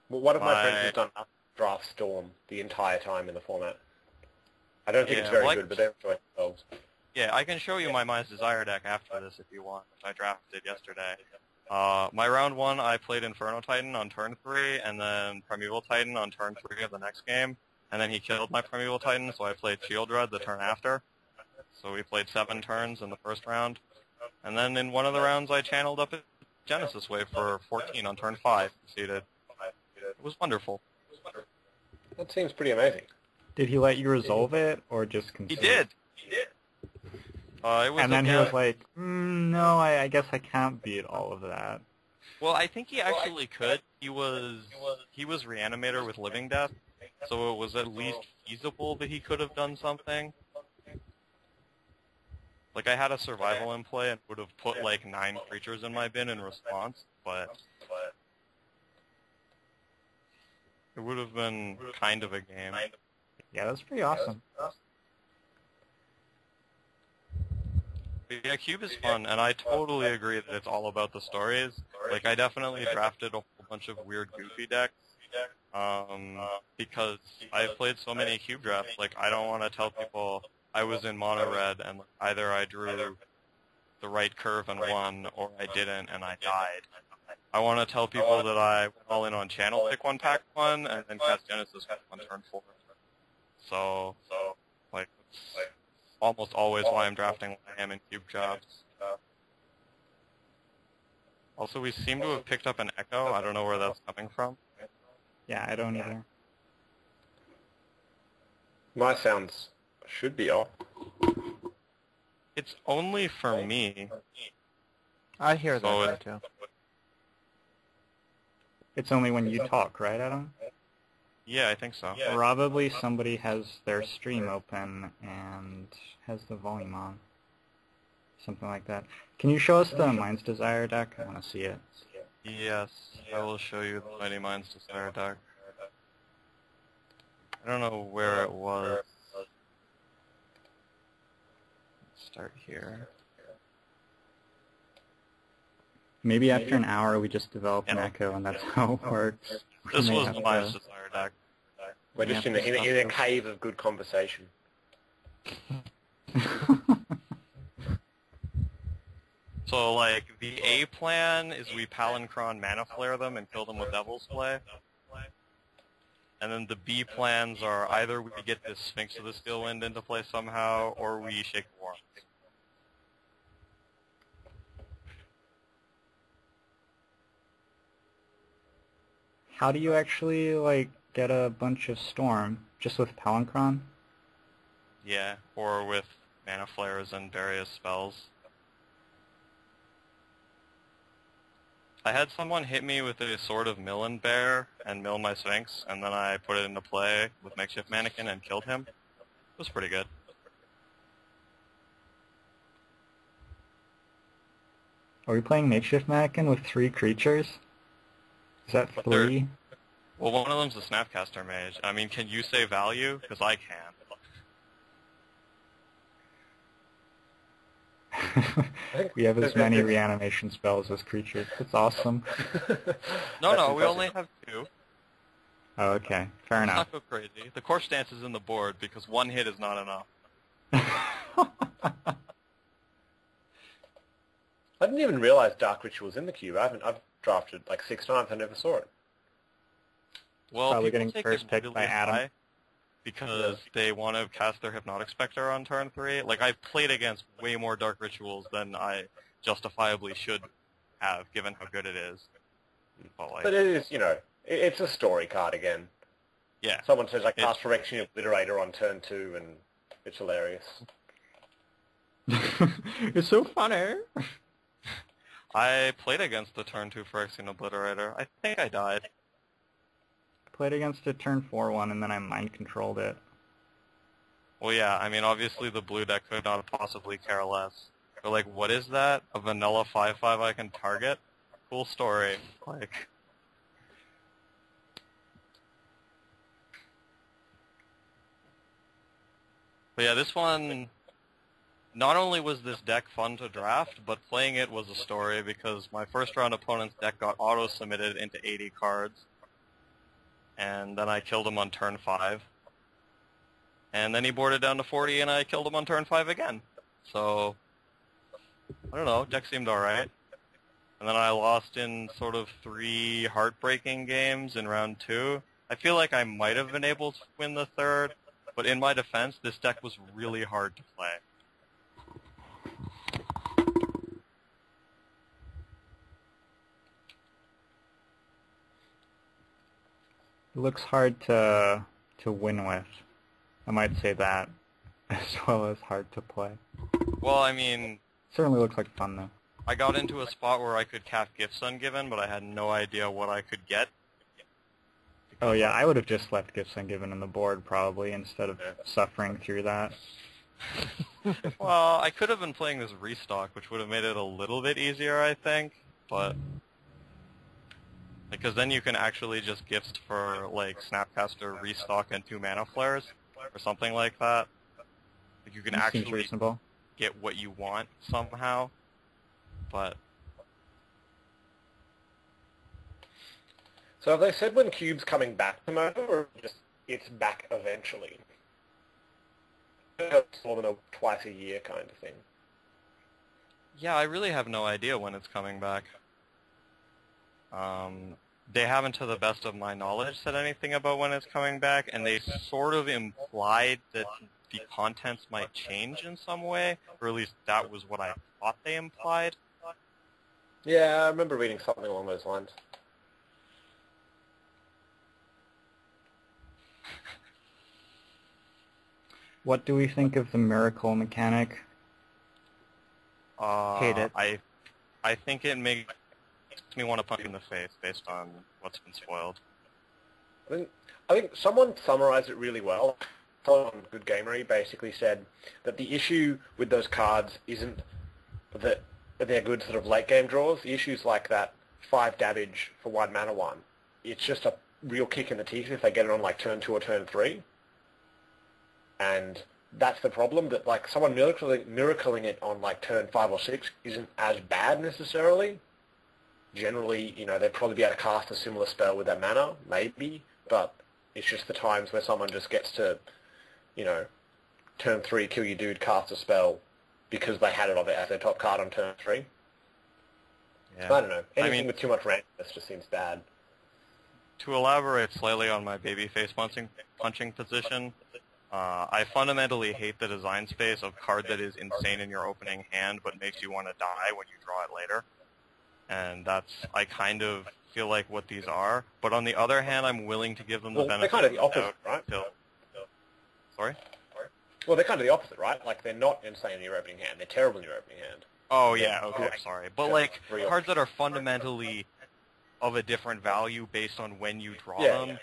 Well, one of my friends has done Draft Storm the entire time in the format. I don't think it's very good, but they enjoy it themselves. Yeah, I can show you my Mind's Desire deck after this if you want, which I drafted yesterday. My round 1, I played Inferno Titan on turn 3, and then Primeval Titan on turn 3 of the next game, and then he killed my Primeval Titan, so I played Shield Red the turn after. So we played 7 turns in the first round. And then in one of the rounds, I channeled up a Genesis Wave for 14 on turn 5, seeded. It was wonderful. That seems pretty amazing. Did he let you resolve it, or just concede? He did. And then he was like, no, I guess I can't beat all of that. Well, I think he actually could. He was Reanimator with Living Death, so it was at least feasible that he could have done something. Like, I had a Survival in play and would have put, like, 9 creatures in my bin in response, but it would have been kind of a game. Yeah, that's pretty awesome. But yeah, Cube is fun, and I totally agree that it's all about the stories. Like, I definitely drafted a whole bunch of weird, goofy decks, because I've played so many Cube drafts. Like, I don't want to tell people I was in mono red, and either I drew the right curve and won, or I didn't and I died. I want to tell people that I went all in on channel pick 1, pack 1, and then cast Genesis on turn 4. So, like, it's almost always why I'm drafting when I am in Cube jobs. Also, we seem to have picked up an Echo. I don't know where that's coming from. Yeah, I don't either. My sounds should be off. It's only for me. I hear that too. It's only when you talk, right, Adam? Yeah, I think so. Probably somebody has their stream open and has the volume on. Something like that. Can you show us the Mind's Desire deck? I want to see it. Yes, I will show you the Mighty Mind's Desire deck. I don't know where it was. Let's start here. Maybe after an hour we just develop an Echo and that's how it works. This was the Mind's Desire deck. We're just in a cave of good conversation. So, like, the A plan is we Palinchron Mana Flare them and kill them with Devil's Play. And then the B plans are either we get this Sphinx of the Steel Wind into play somehow, or we shake the Warrants. How do you actually, like, get a bunch of Storm? Just with Palinchron? Yeah, or with Mana Flares and various spells. I had someone hit me with a Sword of Millen Bear and mill my Sphinx, and then I put it into play with Makeshift Mannequin and killed him. It was pretty good. Are we playing Makeshift Mannequin with 3 creatures? Is that 3? Well, one of them's a Snapcaster Mage. I mean, can you say value? Because I can. We have as many reanimation spells as creatures. It's awesome. No, we only have 2. Oh, okay. Fair enough. Let's not go crazy. The Core Stance is in the board because 1 hit is not enough. I didn't even realize Dark Ritual was in the cube. I've drafted like 6 times. I never saw it. Well, probably people getting take first it picked really by Adam. high because they want to cast their Hypnotic Spectre on turn 3. Like, I've played against way more Dark Rituals than I justifiably should have, given how good it is. But it is, it's a story card again. Yeah. Someone says, I cast Phyrexian Obliterator on turn 2, and it's hilarious. It's so funny. I played against the turn 2 Phyrexian Obliterator. I think I died. Played against a turn 4 one, and then I mind controlled it. Well, yeah, I mean, obviously the blue deck could not possibly care less. But, like, what is that? A vanilla 5/5 I can target? Cool story. Like... But yeah, this one... not only was this deck fun to draft, but playing it was a story because my first round opponent's deck got auto-submitted into 80 cards, and then I killed him on turn 5. And then he boarded down to 40, and I killed him on turn 5 again. So, I don't know, deck seemed alright. And then I lost in sort of 3 heartbreaking games in round 2. I feel like I might have been able to win the third, but in my defense, this deck was really hard to play. It looks hard to win with. I might say that, as well as hard to play. Well, I mean... Certainly looks like fun, though. I got into a spot where I could cast Gifts Ungiven, but I had no idea what I could get. Oh yeah, I would have just left Gifts Ungiven on the board, probably, instead of suffering through that. Well, I could have been playing this Restock, which would have made it a little bit easier, I think, but... Because then you can actually just Gifts for, like, Snapcaster, Restock, and 2 Mana Flares, or something like that. Like, you can actually get what you want somehow, but... So have they said when Cube's coming back to Moto, or just it's back eventually? It's more than a twice a year kind of thing. Yeah, I really have no idea when it's coming back. They haven't, to the best of my knowledge, said anything about when it's coming back, and they sort of implied that the contents might change in some way, or at least that was what I thought they implied. Yeah, I remember reading something along those lines. What do we think of the miracle mechanic? Hate it. I think it makes me want to punch in the face based on what's been spoiled. I think someone summarized it really well. Someone on Good Gamery basically said that the issue with those cards isn't that they're good sort of late game draws. The issue's like that 5 damage for 1 mana 1. It's just a real kick in the teeth if they get it on like turn 2 or turn 3. And that's the problem, that like someone miracling it on like turn 5 or 6 isn't as bad necessarily. Generally, you know, they'd probably be able to cast a similar spell with that mana, maybe, but it's just the times where someone just gets to, you know, turn 3, kill your dude, cast a spell because they had it on as their top card on turn 3. Yeah. I don't know. Anything with too much randomness just seems bad. To elaborate slightly on my babyface punching position, I fundamentally hate the design space of card that is insane in your opening hand but makes you want to die when you draw it later. And that's, I kind of feel like what these are. But on the other hand, I'm willing to give them the benefit they're kind of the opposite, right? Sorry? Well, they're kind of the opposite, right? Like, they're not insane in your opening hand. They're terrible in your opening hand. Oh, yeah, okay, sorry. But, like, cards that are fundamentally of a different value based on when you draw them, yeah.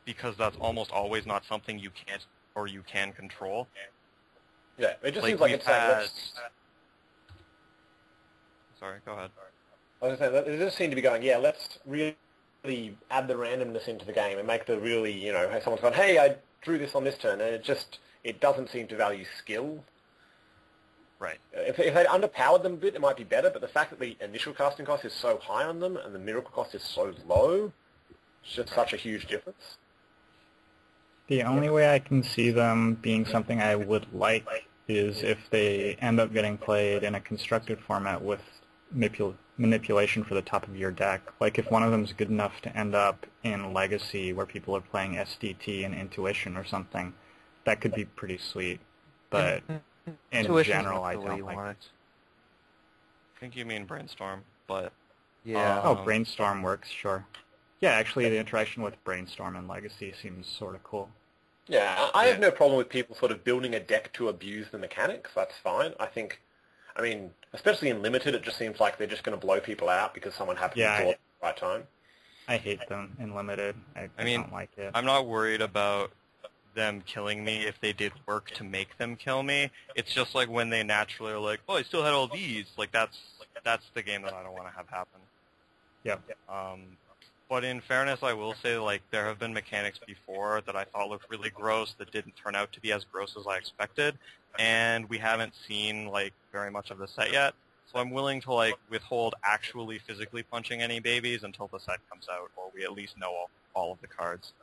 Because that's almost always not something you can't or you can control. Yeah, it just seems like it's like... Sorry, go ahead. I was going to say, it does seem to be going, yeah, let's really add the randomness into the game and make the really, you know, someone's gone, hey, I drew this on this turn, and it doesn't seem to value skill. Right. If they'd underpowered them a bit, it might be better, but the fact that the initial casting cost is so high on them and the miracle cost is so low, it's just such a huge difference. The only way I can see them being something I would like is if they end up getting played in a constructed format with manipulation for the top of your deck. Like if one of them is good enough to end up in Legacy where people are playing SDT and Intuition or something, that could be pretty sweet. But in general, I don't like it. I think you mean Brainstorm, but... Yeah. Brainstorm works, sure. Yeah, actually the interaction with Brainstorm and Legacy seems sort of cool. Yeah, I have no problem with people sort of building a deck to abuse the mechanics. That's fine. I mean, especially in Limited, it just seems like they're just going to blow people out because someone happens to draw at the right time. I hate them in Limited. I don't like it. I'm not worried about them killing me if they did work to make them kill me. It's just like when they naturally are like, oh, I still had all these. Like that's the game that I don't want to have happen. Yeah. But in fairness, I will say, like, there have been mechanics before that I thought looked really gross that didn't turn out to be as gross as I expected, and we haven't seen, like, very much of the set yet. So I'm willing to, like, withhold actually physically punching any babies until the set comes out, or we at least know all of the cards.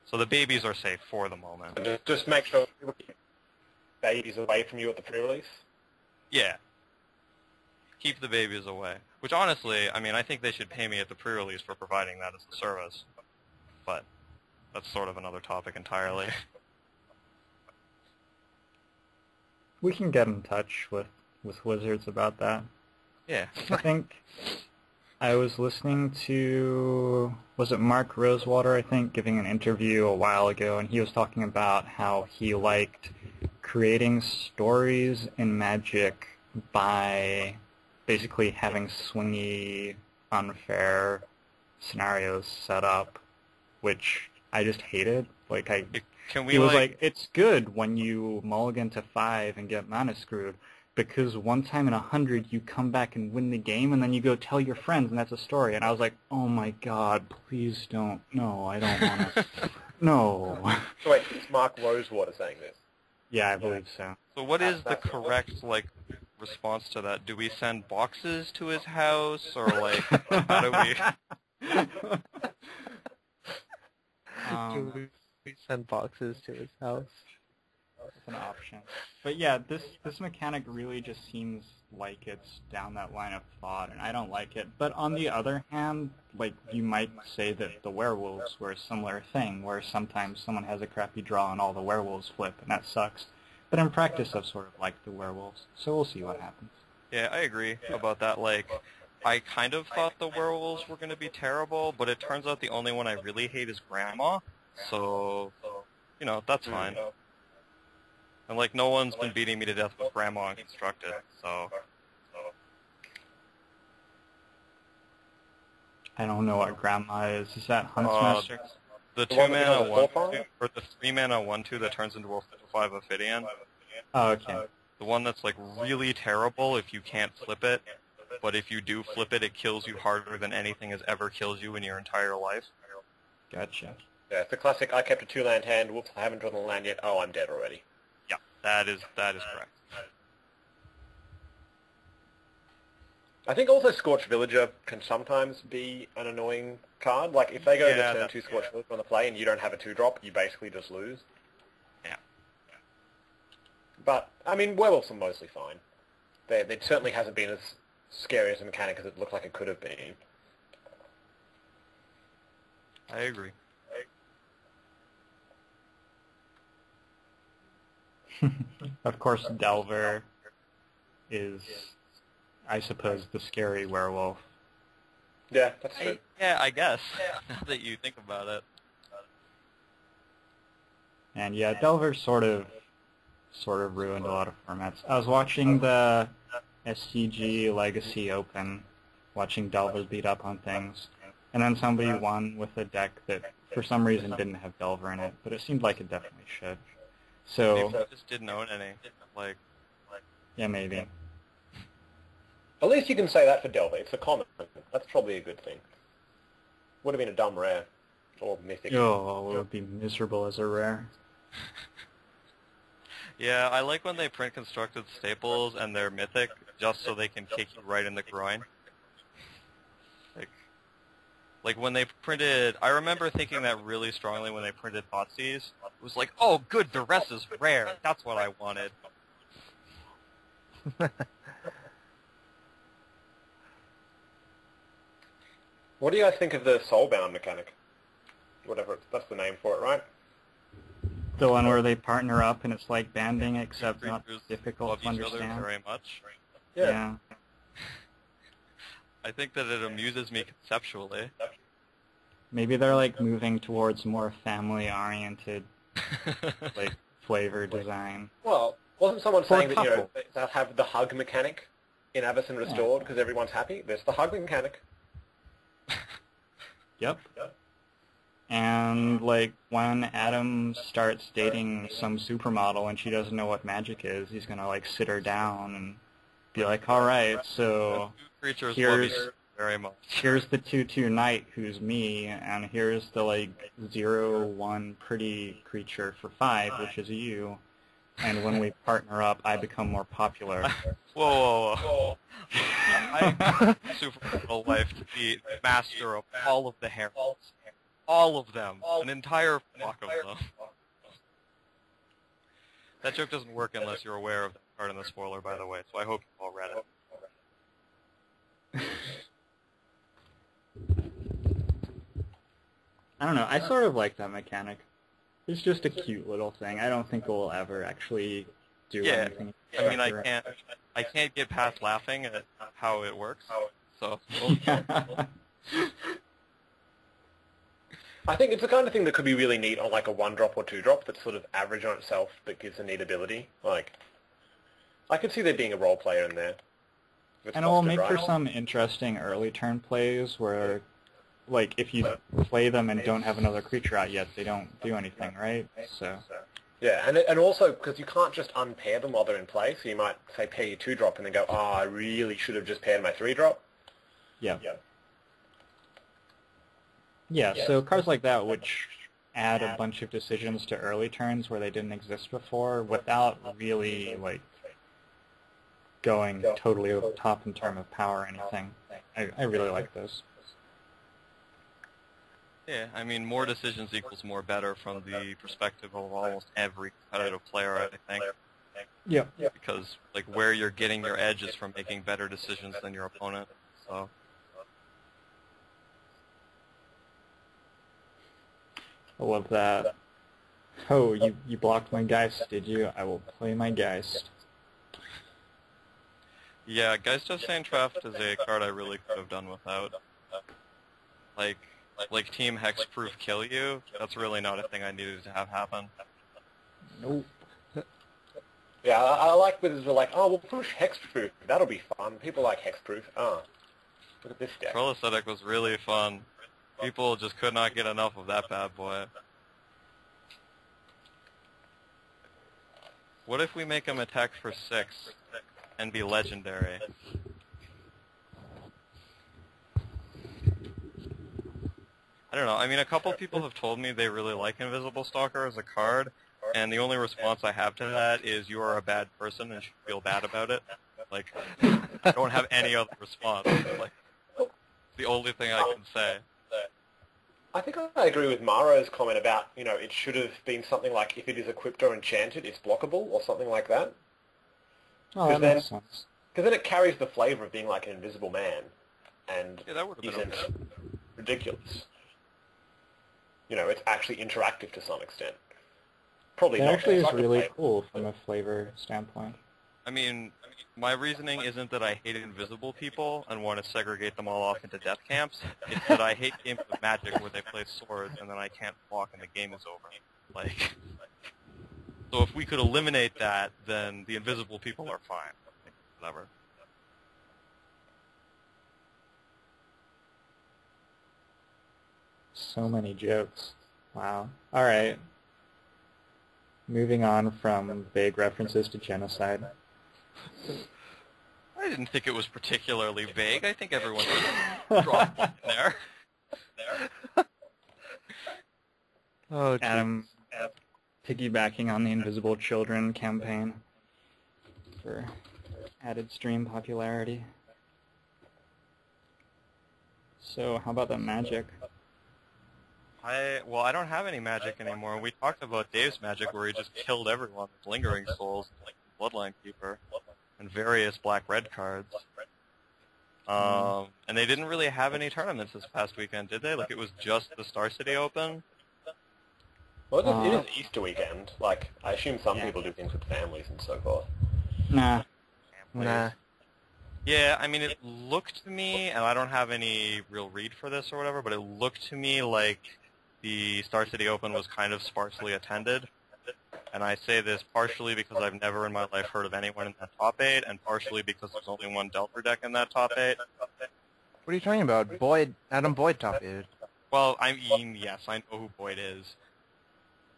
So the babies are safe for the moment. Just make sure people keep babies away from you at the pre-release? Yeah. Keep the babies away. Which, honestly, I mean, I think they should pay me at the pre-release for providing that as a service. But that's sort of another topic entirely. We can get in touch with Wizards about that. Yeah. I think I was listening to, was it Mark Rosewater, I think, giving an interview a while ago, and he was talking about how he liked creating stories in Magic by basically having swingy, unfair scenarios set up, which I just hated. Like, he was like, it's good when you mulligan to 5 and get mana screwed, because one time in 100 you come back and win the game, and then you go tell your friends, and that's a story. And I was like, oh my god, please don't. No, I don't want to. No. So wait, it's Mark Rosewater saying this? Yeah, I believe so. So what is the correct, like, response to that? Do we send boxes to his house, or, like, how do we... Do we send boxes to his house? It's an option. But yeah, this mechanic really just seems like it's down that line of thought, and I don't like it. But on the other hand, like, you might say that the werewolves were a similar thing, where sometimes someone has a crappy draw and all the werewolves flip, and that sucks. But in practice, I've sort of liked the werewolves, so we'll see what happens. Yeah, I agree about that. Like, I kind of thought the werewolves were going to be terrible, but it turns out the only one I really hate is Grandma, so, you know, that's fine. And, like, no one's been beating me to death with Grandma Unconstructed, so... I don't know what Grandma is. Is that Huntsmaster? The 2-mana 1/2, or the 3-mana 1/2 that turns into a 5 Ophidian. Oh, okay. The one that's, like, really terrible if you can't flip it, but if you do flip it, it kills you harder than anything has ever killed you in your entire life. Gotcha. Yeah, it's the classic, I kept a 2-land hand, whoops, I haven't drawn the land yet, oh, I'm dead already. Yeah, that is correct. I think also Scorched Villager can sometimes be an annoying card. Like, if they go to turn 2 Scorched Villager on the play and you don't have a 2-drop, you basically just lose. Yeah. But, I mean, werewolves are mostly fine. It certainly hasn't been as scary as a mechanic as it looked like it could have been. I agree. Of course, Delver is, I suppose, the scary werewolf. Yeah, that's true. I guess, now that you think about it. And yeah, Delver sort of ruined a lot of formats. I was watching the SCG Legacy Open, watching Delver beat up on things, and then somebody won with a deck that for some reason didn't have Delver in it, but it seemed like it definitely should. So they just didn't own any. Like, yeah, maybe. At least you can say that for Delver. It's a common. That's probably a good thing. Would have been a dumb rare. Or mythic. Oh, it would be miserable as a rare. Yeah, I like when they print constructed staples and they're mythic, just so they can kick you right in the groin. Like when they printed, I remember thinking that really strongly when they printed Thoughtseize. It was like, oh good, the rest is rare. That's what I wanted. What do you guys think of the Soulbound mechanic? Whatever, that's the name for it, right? The one where they partner up and it's like banding, except not difficult to understand. Very much. Yeah. I think that it amuses me conceptually. Maybe they're like moving towards more family-oriented, like flavor design. Well, wasn't someone saying that they'll have the hug mechanic in Avacyn Restored because everyone's happy? There's the hug mechanic. Yep. And like when Adam starts dating some supermodel and she doesn't know what magic is, he's gonna like sit her down and be like, all right, so here's very much. Here's the 2/2 knight, who's me, and here's the, like, 0/1 pretty creature for 5, which is you. And when we partner up, I become more popular. Whoa. I super real life to be the master of all of the heralds. All of them. An entire flock of them. That joke doesn't work unless you're aware of the card in the spoiler, by the way, so I hope you all read it. I don't know. I sort of like that mechanic. It's just a cute little thing. I don't think we'll ever actually do anything. I mean, I can't get past laughing at how it works. So. I think it's the kind of thing that could be really neat on like a 1-drop or 2-drop that's sort of average on itself but gives a neat ability. Like, I could see there being a role player in there. And it will make for some interesting early turn plays where, like, if you play them and don't have another creature out yet, they don't do anything, right? So. Yeah, and also because you can't just unpair them while they're in play, so you might, say, pair your 2-drop and then go, I really should have just paired my 3-drop. Yeah. Yeah, so cards like that which add a bunch of decisions to early turns where they didn't exist before without really, like, going totally over the top in terms of power or anything. I really like those. Yeah, I mean, more decisions equals more better from the perspective of almost every competitive player, I think. Yeah. Because, like, where you're getting your edge is from making better decisions than your opponent, so... I love that. Oh, you blocked my Geist, did you? I will play my Geist. Yeah, Geist of Saint-Traft is a card I really could have done without. Like Team Hexproof kill you, that's really not a thing I needed to have happen. Nope. Yeah, I like wizards who are like, oh, we'll push Hexproof. That'll be fun. People like Hexproof. Oh, look at this deck. Troll Aesthetic was really fun. People just could not get enough of that bad boy. What if we make him attack for 6 and be legendary? I don't know. I mean, a couple people have told me they really like Invisible Stalker as a card, and the only response I have to that is you are a bad person and should feel bad about it. Like, I don't have any other response. Like, the only thing I can say. I think I agree with Maro's comment about, it should have been something like if it is equipped or enchanted, it's blockable or something like that. Oh, that makes sense. Because then it carries the flavor of being like an invisible man and Yeah, that would have been okay. Ridiculous. It's actually interactive to some extent. Probably It not. actually is really cool from a flavor standpoint. I mean, my reasoning isn't that I hate invisible people and want to segregate them all off into death camps. It's that I hate games of Magic where they play swords and then I can't block and the game is over. Like, so if we could eliminate that, then the invisible people are fine. Whatever. So many jokes. Wow. All right. Moving on from vague references to genocide. I didn't think it was particularly vague. I think everyone dropped one there. Oh, geez. Adam, piggybacking on the Invisible Children campaign for added stream popularity. So, how about that magic? I don't have any magic anymore. We talked about Dave's magic where he just killed everyone with Lingering Souls, like Bloodline Keeper, and various black-red cards. And they didn't really have any tournaments this past weekend, did they? Like, it was just the Star City Open? Well, it is Easter weekend. Like, I assume some people do things with families and so forth. Nah. Yeah, I mean, it looked to me, and I don't have any real read for this or whatever, but it looked to me like the Star City Open was kind of sparsely attended. And I say this partially because I've never in my life heard of anyone in that top 8, and partially because there's only one Delver deck in that top 8. What are you talking about? Adam Boyd top 8. Well, I mean, yes, I know who Boyd is.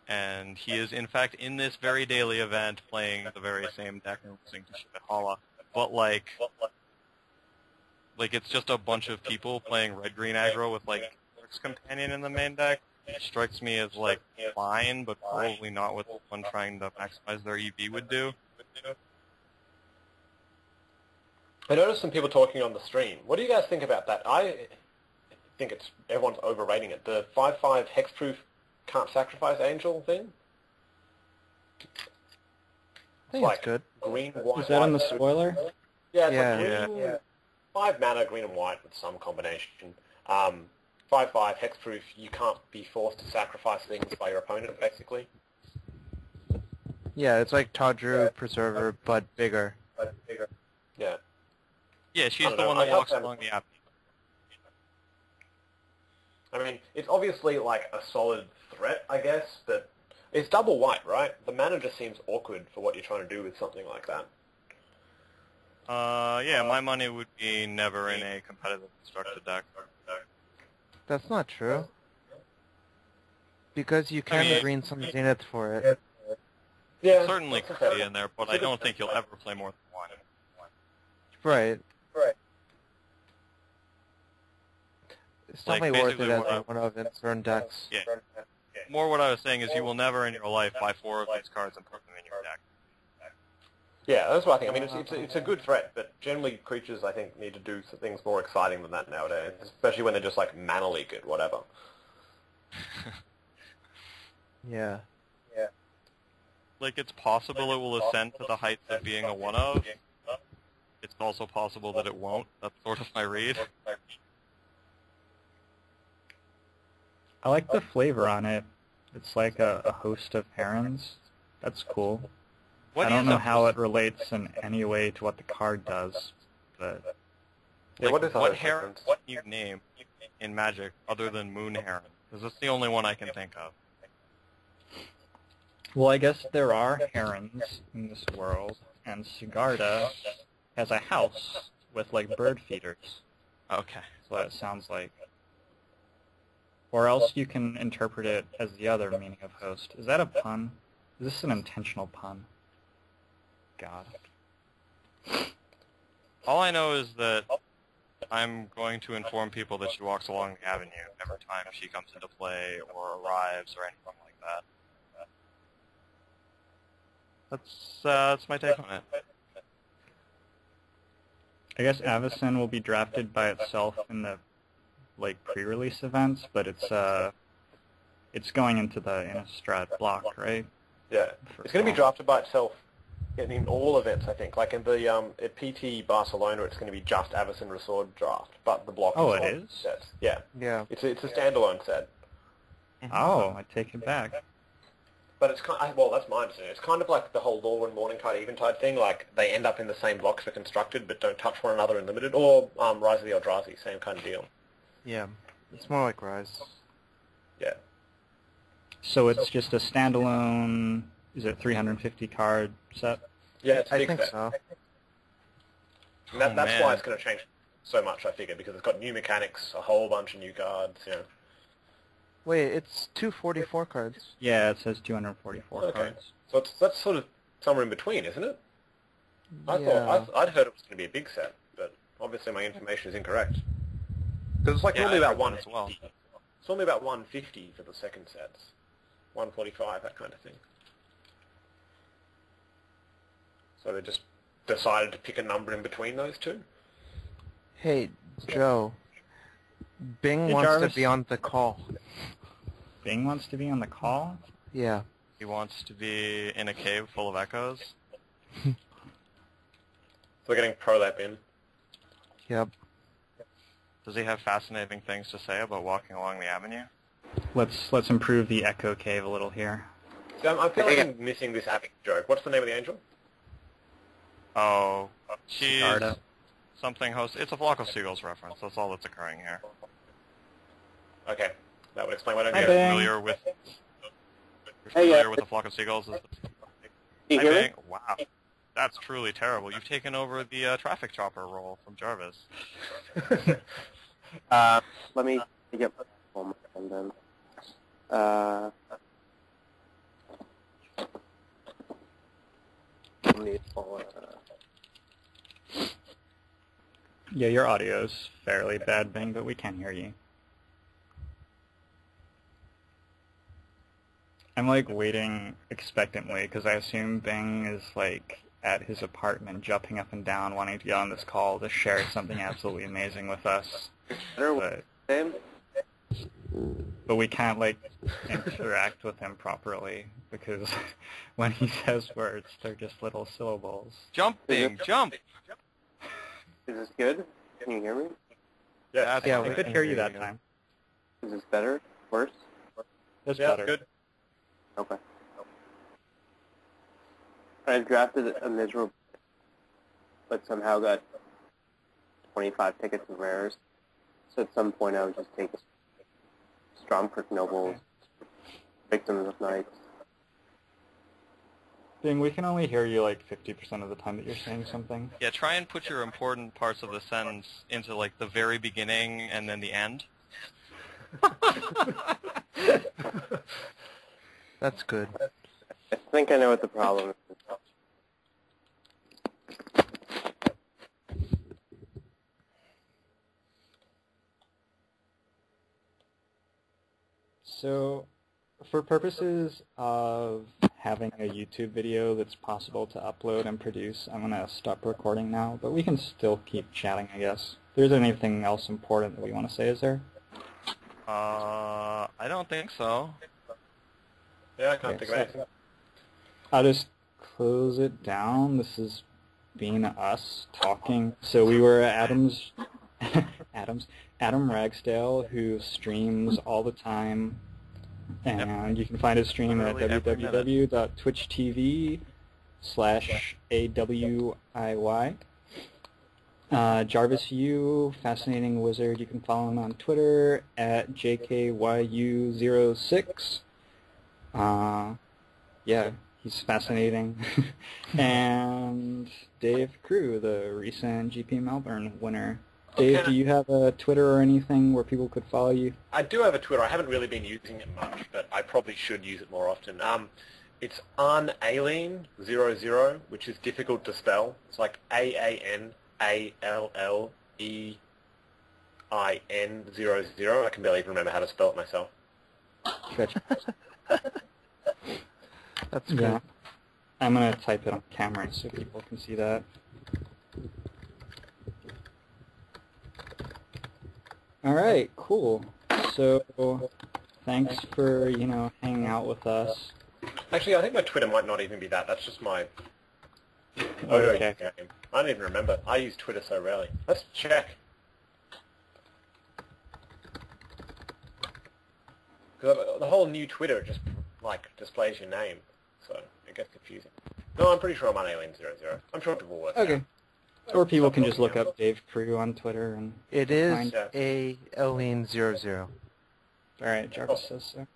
And he is, in fact, in this very daily event playing the very same deck and losing to Shibahara. But, like, like it's just a bunch of people playing red-green aggro with like Clerk's Companion in the main deck. It strikes me as like fine, but probably not what one trying to maximize their EV would do. I noticed some people talking on the stream. What do you guys think about that? I think everyone's overrating it. The 5/5 hexproof can't sacrifice angel thing. I think it's good. Green, white. Is that on the spoiler? Yeah, it's Yeah. like green, 5 mana, green and white with some combination. 5/5 hexproof. You can't be forced to sacrifice things by your opponent, basically. Yeah, it's like Tawdru Preserver, but bigger. Yeah. Yeah, she's the one that walks along the app. I mean, it's obviously like a solid threat, I guess, but it's double white, right? The mana just seems awkward for what you're trying to do with something like that. Yeah, my money would be never in a competitive constructed deck. That's not true. Because you can green some Zenith for it. Yeah, Certainly could be in there, but I don't think you'll ever play more than one. Right. It's Like, definitely worth it basically as what one of in certain decks. Yeah. More what I was saying is you will never in your life buy 4 of these cards and put them in your deck. Yeah, that's what I think. I mean, it's a good threat, but generally creatures, I think, need to do some things more exciting than that nowadays, especially when they're just like mana leak it, whatever. Yeah. Like, it's possible it will ascend to the heights of being a one-of. It's also possible that it won't. That's sort of my read. I like the flavor on it. It's like a host of herons. That's cool. I don't know how it relates in any way to what the card does, but... Like, what is what heron do you name in Magic other than Moon Heron? Because that's the only one I can think of. Well, I guess there are herons in this world, and Sigarda has a house with, like, bird feeders. Okay. That's what it sounds like. Or else you can interpret it as the other meaning of host. Is that a pun? Is this an intentional pun? God. All I know is that I'm going to inform people that she walks along the avenue every time she comes into play or arrives or anything like that. That's my take on it. I guess Avacyn will be drafted by itself in the pre-release events, but it's going into the Innistrad block, right? Yeah, it's going to be drafted by itself in all events, I think. Like in the at PT Barcelona, it's going to be just Avacyn Restored draft, but the block. Oh, it is? Sets. Yeah. Yeah. It's a standalone set. Oh, I take it back. But it's well, that's my understanding. It's kind of like the whole Law and Morningtide Eventide thing. Like they end up in the same blocks for constructed, but don't touch one another in limited. Or Rise of the Eldrazi, same kind of deal. Yeah. It's more like Rise. Yeah. So it's just a standalone, is it 350 card set? Yeah, it's a I big think set. so. And that's why it's going to change so much, I figure, because it's got new mechanics, a whole bunch of new cards, you know. Wait, it's 244 cards. Yeah, it says 244 cards. So that's sort of somewhere in between, isn't it? I Yeah. thought I'd heard it was going to be a big set, but obviously my information is incorrect. Because it's like Yeah, normally I about heard that as 150. well. It's normally about 150 for the second sets, 145, that kind of thing. So they just decided to pick a number in between those two. Hey, Joe. Bing Hey, wants Jarvis. to be on the call. Bing wants to be on the call? Yeah. He wants to be in a cave full of echoes. So we're getting Prolap in. Yep. Does he have fascinating things to say about walking along the avenue? Let's improve the Echo Cave a little here. So I feel like I'm missing this epic joke. What's the name of the angel? Oh, she's Sigarda. something host. It's a Flock of Seagulls reference. That's all that's occurring here. Okay, that would explain what I Hi, get. Bing. Familiar with? You're familiar with the Flock of Seagulls? Can you hear me? Wow, that's truly terrible. You've taken over the traffic chopper role from Jarvis. Let me get my phone and then. Let me pull Yeah, your audio's fairly bad, Bing, but we can hear you. I'm like waiting expectantly because I assume Bing is like at his apartment jumping up and down wanting to get on this call to share something absolutely amazing with us. But we can't like interact with him properly because when he says words, they're just little syllables. Jump, Bing, jump! Is this good? Can you hear me? Yeah, we could hear you that time. Is this better? Worse? That's better. Good. Okay. I drafted a miserable, but somehow got 25 tickets of rares. So at some point I would just take Stromkirk Nobles, Victims of Night. Bing, we can only hear you like 50% of the time that you're saying something. Yeah, try and put your important parts of the sentence into like the very beginning and then the end. That's good. I think I know what the problem is. So, for purposes of having a YouTube video that's possible to upload and produce, I'm going to stop recording now, but we can still keep chatting, I guess. If there's anything else important that we want to say, is there? I don't think so. Yeah, I can't think of anything. I'll just close it down. This has been us talking. So we were at Adam Ragsdale, who streams all the time. And you can find his stream at www.twitch.tv/AWIY. Jarvis Yu, fascinating wizard. You can follow him on Twitter at JKYU06. Yeah, he's fascinating. And Dave Crewe, the recent GP Melbourne winner. Dave, do you have a Twitter or anything where people could follow you? I do have a Twitter. I haven't really been using it much, but I probably should use it more often. It's Aanalleen00, which is difficult to spell. It's like AANALLEIN00. I can barely even remember how to spell it myself. Gotcha. That's good. Yeah. I'm going to type it on camera so people can see that. All right, cool. So thanks for, hanging out with us. Actually, I think my Twitter might not even be that. That's just my Okay. game. I don't even remember. I use Twitter so rarely. Let's check. Because the whole new Twitter just, displays your name. So it gets confusing. No, I'm pretty sure I'm on Alien00. I'm sure people will work Okay. out. Or people can just look up Dave Crewe on Twitter. And It is find- Alien00. All right, Jarvis says so.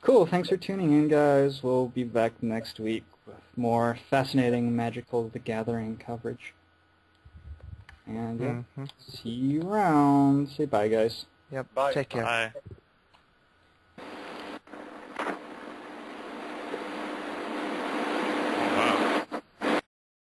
Cool, thanks for tuning in, guys. We'll be back next week with more fascinating Magical the Gathering coverage. And, yeah, see you around. Say bye, guys. Yep. Bye. Take care. Bye.